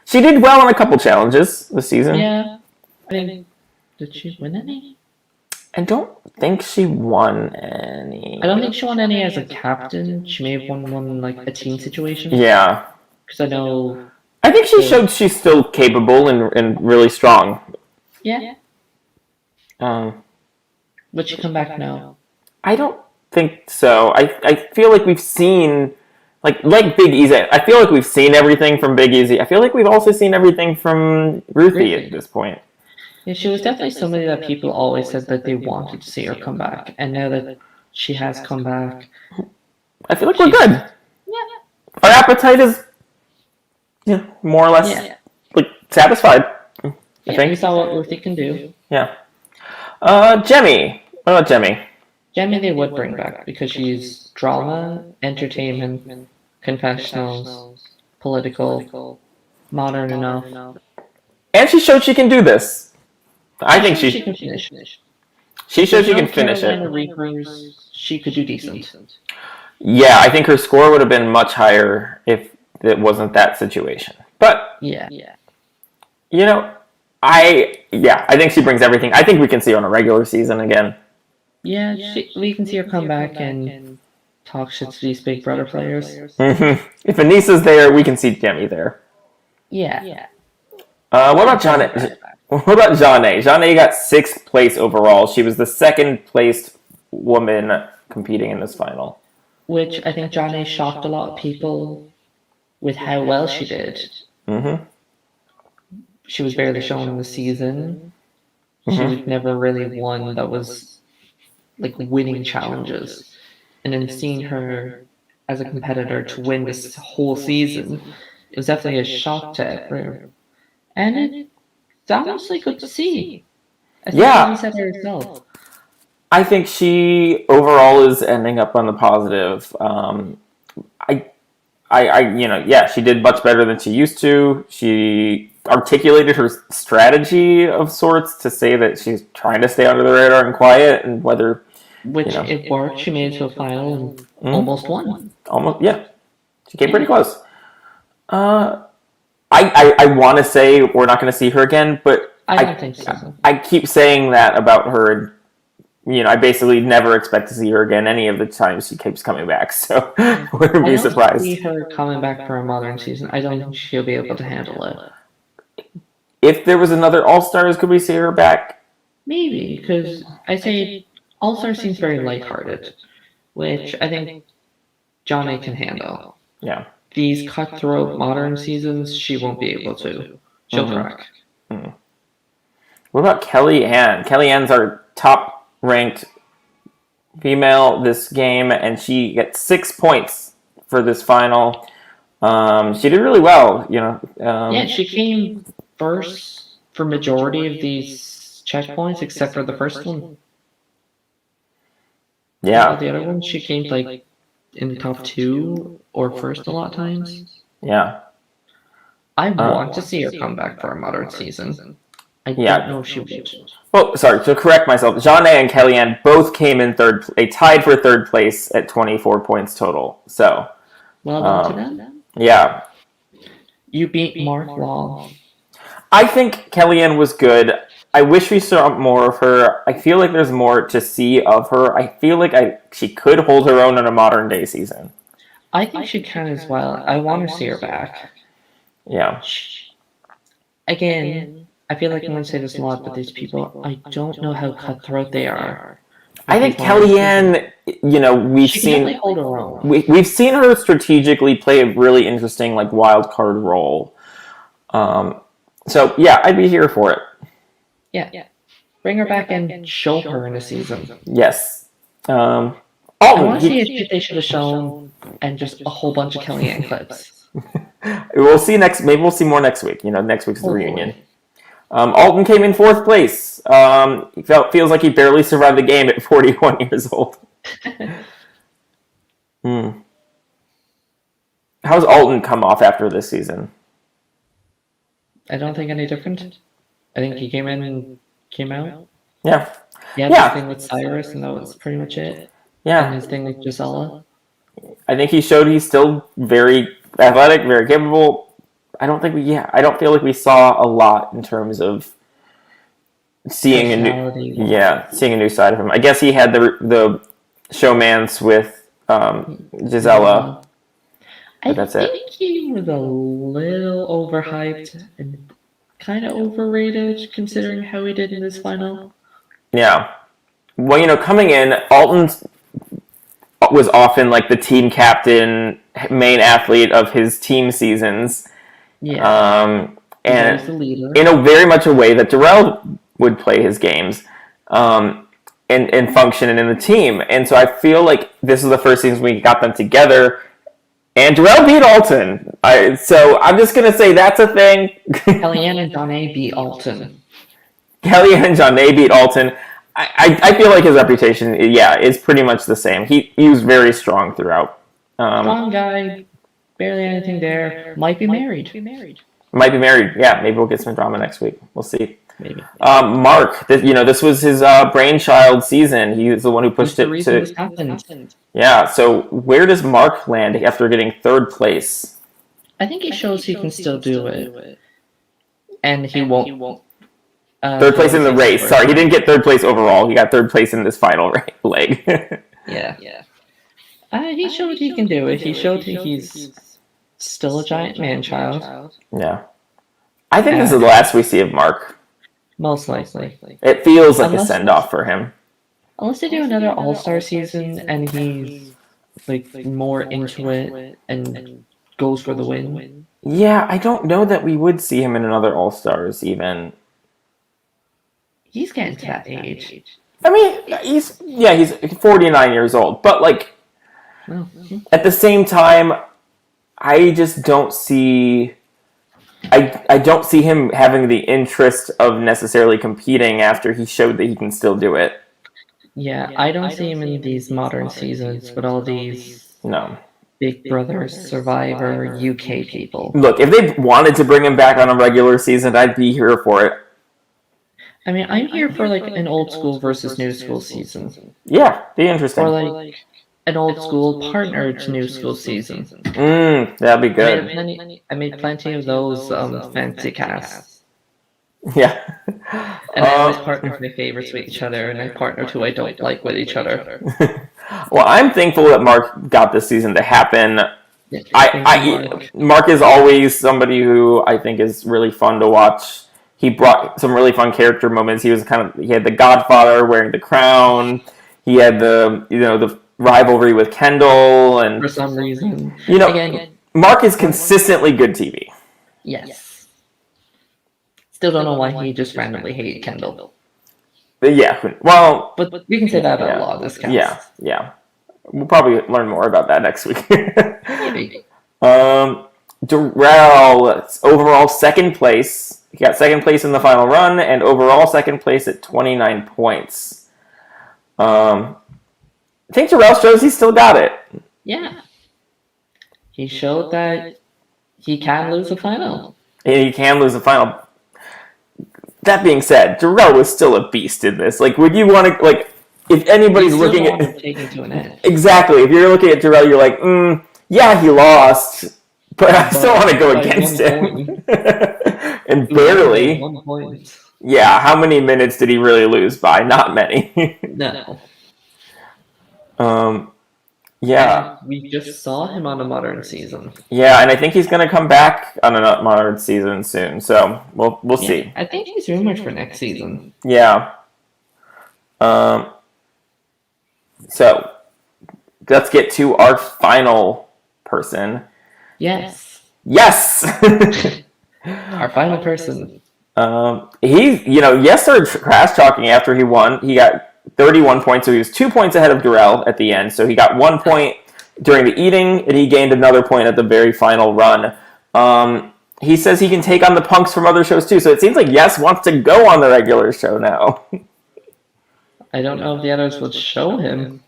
She did well on a couple challenges this season. Yeah. I mean, did she win any? I don't think she won any. I don't think she won any as a captain. She may have won one like a team situation. Yeah. Because I know. I think she showed she's still capable and really strong. Yeah. Would she come back now? I don't think so. I feel like we've seen, like Big Easy, I feel like we've seen everything from Big Easy. I feel like we've also seen everything from Ruthie at this point. Yeah, she was definitely somebody that people always said that they wanted to see her come back. And now that she has come back, I feel like we're good. Yeah. Our appetite is more or less satisfied. I think. We saw what Ruthie can do. Yeah. Jimmy. What about Jimmy? Jimmy they would bring back because she's drama, entertainment, confessionals, political, modern enough. And she showed she can do this. I think she can finish. She showed she can finish it. Reapers, she could do decent. Yeah, I think her score would have been much higher if it wasn't that situation. But yeah. I think she brings everything. I think we can see her on a regular season again. Yeah, we can see her come back and talk shit to these Big Brother players. Mm-hmm. If Anisa's there, we can see Jimmy there. Yeah. What about Janae? What about Janae? Janae got 6th place overall. She was the 2nd placed woman competing in this final. Which I think Janae shocked a lot of people with how well she did. Mm-hmm. She was barely shown in the season. She was never really one that was like winning challenges. And then seeing her as a competitor to win this whole season, it was definitely a shock to everyone. And it's honestly good to see. I think she said it herself. I think she overall is ending up on the positive. She did much better than she used to. She articulated her strategy of sorts to say that she's trying to stay under the radar and quiet, and whether it worked. She made it to a final and almost won. Almost, yeah. She came pretty close. I want to say we're not going to see her again, but I don't think so. I keep saying that about her I basically never expect to see her again any of the times she keeps coming back. So wouldn't be I surprised. don't see her coming back for a modern season. I don't think she'll be able to handle it. If there was another All Stars, could we see her back? Maybe, because I say All Star seems very lighthearted, which I think John A can handle. Yeah. These cutthroat modern seasons, she won't be able to. She'll crack. Mm-hmm. What about Kellyanne? Kellyanne's our top-ranked female this game, and she gets 6 points for this final. She did really well, Yeah, she came first for majority of these checkpoints, except for the first one. Yeah. The other ones, she came like in the top 2 or first a lot of times. Yeah. I want to see her come back for a modern season. I don't know if she would. Well, sorry, to correct myself, Jeanne and Kellyanne both came in they tied for third place at 24 points total. So, well done to them. Yeah. You beat Mark Long. I think Kellyanne was good. I wish we saw more of her. I feel like there's more to see of her. I feel like she could hold her own in a modern day season. I think she can as well. I want to see her back. Yeah. Again, I feel like I'm going to say this a lot, but these people, I don't know how cutthroat they are. I think Kellyanne, we've seen hold her own. We've seen her strategically play a really interesting wild card role. So yeah, I'd be here for it. Yeah. Bring her back and show her in a season. Yes. I want to see a shit they should have shown and just a whole bunch of Kellyanne clips. We'll see maybe we'll see more next week. Next week's the reunion. Alton came in 4th place. He feels like he barely survived the game at 41 years old. How's Alton come off after this season? I don't think any different. I think he came in and came out. Yeah. Yeah, this thing with Cyrus, and that was pretty much it. Yeah. And his thing with Gisela. I think he showed he's still very athletic, very capable. I don't feel like we saw a lot in terms of seeing a new side of him. I guess he had the showmance with Gisela. That's it. I think he was a little overhyped and kind of overrated considering how he did in this final. Yeah. Well, coming in, Alton was often the team captain, main athlete of his team seasons. Yeah. And the leader. in a very much a way that Darrell would play his games, and function in the team. And so I feel like this is the first season we got them together. And Darrell beat Alton. So I'm just going to say that's a thing. Kellyanne and John A beat Alton. Kellyanne and John A beat Alton. I feel like his reputation, is pretty much the same. He was very strong throughout. Strong guy, barely anything there. Might be married. Might be married. Yeah, maybe we'll get some drama next week. We'll see. Maybe. Mark, this was his brainchild season. He was the one who pushed it to. This happened. Yeah. So where does Mark land after getting 3rd place? I think he shows he can still do it, and he won't. 3rd place in the race. Sorry, he didn't get 3rd place overall. He got 3rd place in this final leg. Yeah. He showed he can do it. He showed he's still a giant man-child. Yeah. I think this is the last we see of Mark. Most likely. It feels like a send-off for him. Unless they do another All-Star season and he's more into it and goes for the win. Yeah, I don't know that we would see him in another All-Stars even. He's getting to that age. I mean, he's 49 years old, but at the same time, I just don't see. I don't see him having the interest of necessarily competing after he showed that he can still do it. Yeah, I don't see him in these modern seasons with all these Big Brother, Survivor, UK people. Look, if they wanted to bring him back on a regular season, I'd be here for it. I mean, I'm here for an old school versus new school season. Yeah, be interesting. Or an old school partnered new school season. That'd be good. I made plenty of those fancy casts. Yeah. And I always partner my favorites with each other, and I partner who I don't like with each other. Well, I'm thankful that Mark got this season to happen. Mark. Mark is always somebody who I think is really fun to watch. He brought some really fun character moments. He had the Godfather wearing the crown. He had the rivalry with Kendall, and For some reason, again, Mark is consistently good TV. Yes. Still don't know why he just randomly hated Kendall. But yeah, well, but we can say that about a lot of this cast. Yeah. We'll probably learn more about that next week. Maybe. Darrell, overall second place. He got second place in the final run, and overall second place at 29 points. I think Darrell shows he still got it. Yeah. He showed that he can lose a final. He can lose a final. That being said, Darrell was still a beast in this. Like, would you want to, if anybody's looking at... taking to an end. Exactly. If you're looking at Darrell, you're like, yeah, he lost, but I still want to go against him. And barely. 1 point. Yeah, how many minutes did he really lose by? Not many. No. Yeah. And we just saw him on a modern season. Yeah, and I think he's going to come back on a modern season soon, so we'll see. I think he's rumored for next season. Yeah. So, let's get to our final person. Yes. Yes! Our final person. Yes started trash talking after he won. He got 31 points, so he was 2 points ahead of Darrell at the end. So he got 1 point during the eating, and he gained another point at the very final run. He says he can take on the punks from other shows too, so it seems like Yes wants to go on the regular show now. I don't know if the others would show him.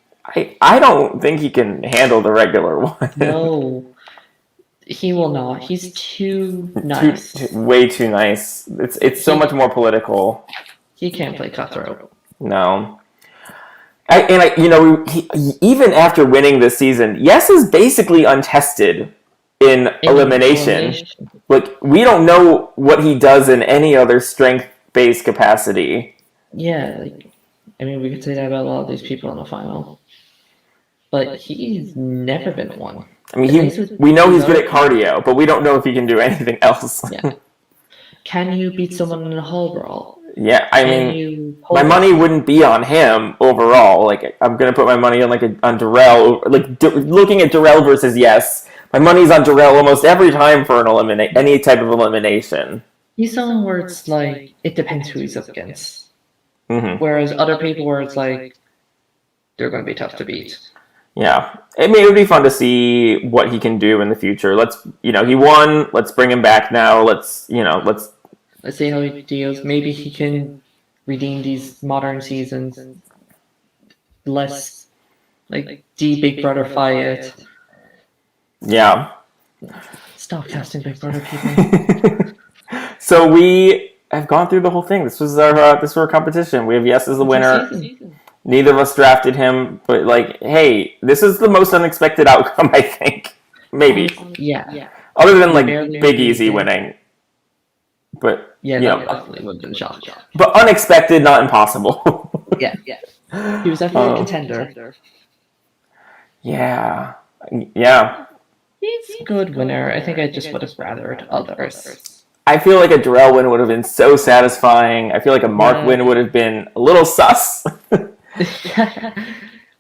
I don't think he can handle the regular one. No, he will not. He's too nice. Way too nice. It's so much more political. He can't play cutthroat. No. Even after winning this season, Yes is basically untested in elimination. Like, we don't know what he does in any other strength-based capacity. Yeah, we could say that about a lot of these people in the final. But he's never been one. We know he's good at cardio, but we don't know if he can do anything else. Yeah. Can you beat someone in a hall brawl? Yeah, my money wouldn't be on him overall. Like, I'm gonna put my money on Darrell. Looking at Darrell versus Yes, my money's on Darrell almost every time for any type of elimination. He's someone where it's like it depends who he's up against. Mm-hmm. Whereas other people where it's like they're going to be tough to beat. Yeah, it would be fun to see what he can do in the future. He won. Let's bring him back now. Let's see how he deals. Maybe he can redeem these modern seasons. Less like the Big Brother fight. Yeah. Stop casting Big Brother people. So we have gone through the whole thing. This was our competition. We have Yes as the winner. Neither of us drafted him, but hey, this is the most unexpected outcome, I think. Maybe. Yeah. Other than Big Easy winning. But yeah, that definitely would have been shocked. But unexpected, not impossible. Yeah. He was definitely a contender. Yeah. He's a good winner. I think I just would have rathered others. I feel like a Darrell win would have been so satisfying. I feel like a Mark win would have been a little sus.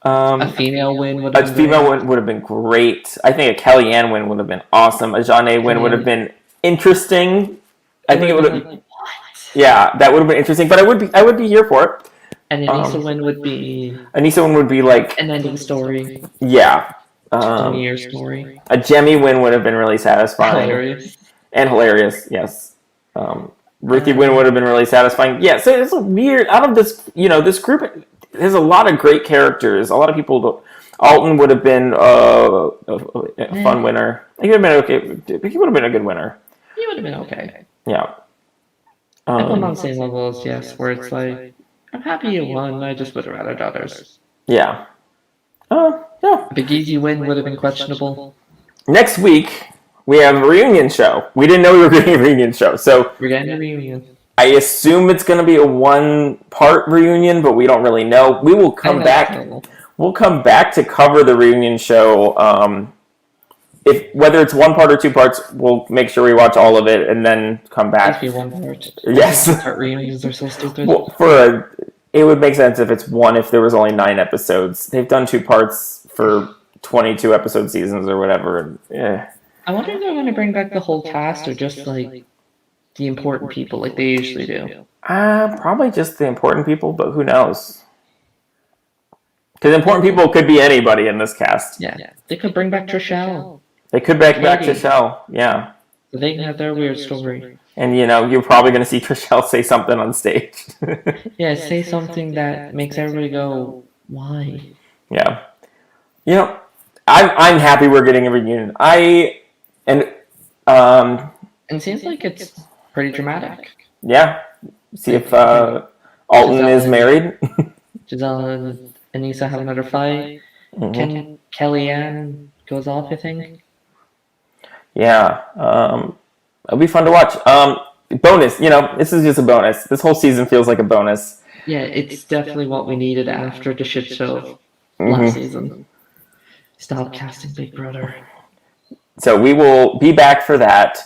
A female win would have been great. I think a Kellyanne win would have been awesome. A Jeanne win would have been interesting. I think it would have. Yeah, that would have been interesting. But I would be here for it. And Anisa win would be. Anisa win would be like an ending story. Yeah. 20-year story. A Jimmy win would have been really satisfying. Hilarious, yes. Ruthie win would have been really satisfying. Yeah, so it's weird. Out of this, this group, there's a lot of great characters. A lot of people. Alton would have been a fun winner. He would have been okay. He would have been a good winner. He would have been okay. Yeah. I'm on the same level as Yes, where it's like, I'm happy you won. I just would have rathered others. Yeah. Yeah. Big Easy win would have been questionable. Next week, we have a reunion show. We didn't know we were getting a reunion show, so we're getting a reunion. I assume it's going to be a 1-part reunion, but we don't really know. We will come back. We'll come back to cover the reunion show. If whether it's 1 part or 2 parts, we'll make sure we watch all of it and then come back. Please be 1 part. Yes. Part reunions are so stupid. Well, it would make sense if it's 1 if there was only 9 episodes. They've done 2 parts for 22 episode seasons or whatever. And, yeah. I wonder if they're going to bring back the whole cast or just like the important people like they usually do. Probably just the important people, but who knows? Because important people could be anybody in this cast. Yeah. They could bring back Trishelle. They could bring back Trishelle, yeah. So they can have their weird story. And, you're probably going to see Trishelle say something on stage. Yeah, say something that makes everybody go, why? Yeah. I'm happy we're getting a reunion. And it seems like it's pretty dramatic. Yeah. See if Alton is married. Giselle and Anisa have another fight. Mm-hmm. Kellyanne goes off, I think. Yeah. It'll be fun to watch. Bonus, this is just a bonus. This whole season feels like a bonus. Yeah, it's definitely what we needed after the shit show last season. Stop casting Big Brother. So we will be back for that.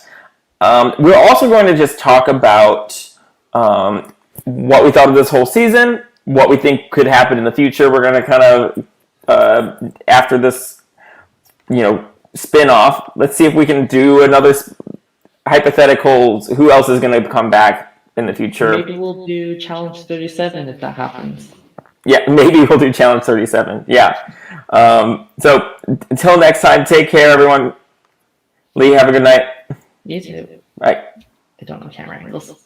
We're also going to just talk about what we thought of this whole season, what we think could happen in the future. We're going to kind of, after this, spin-off, let's see if we can do another hypotheticals. Who else is going to come back in the future? Maybe we'll do Challenge 37 if that happens. Yeah, maybe we'll do Challenge 37. Yeah. So until next time, take care, everyone. Lee, have a good night. You too. Right. I don't know camera angles.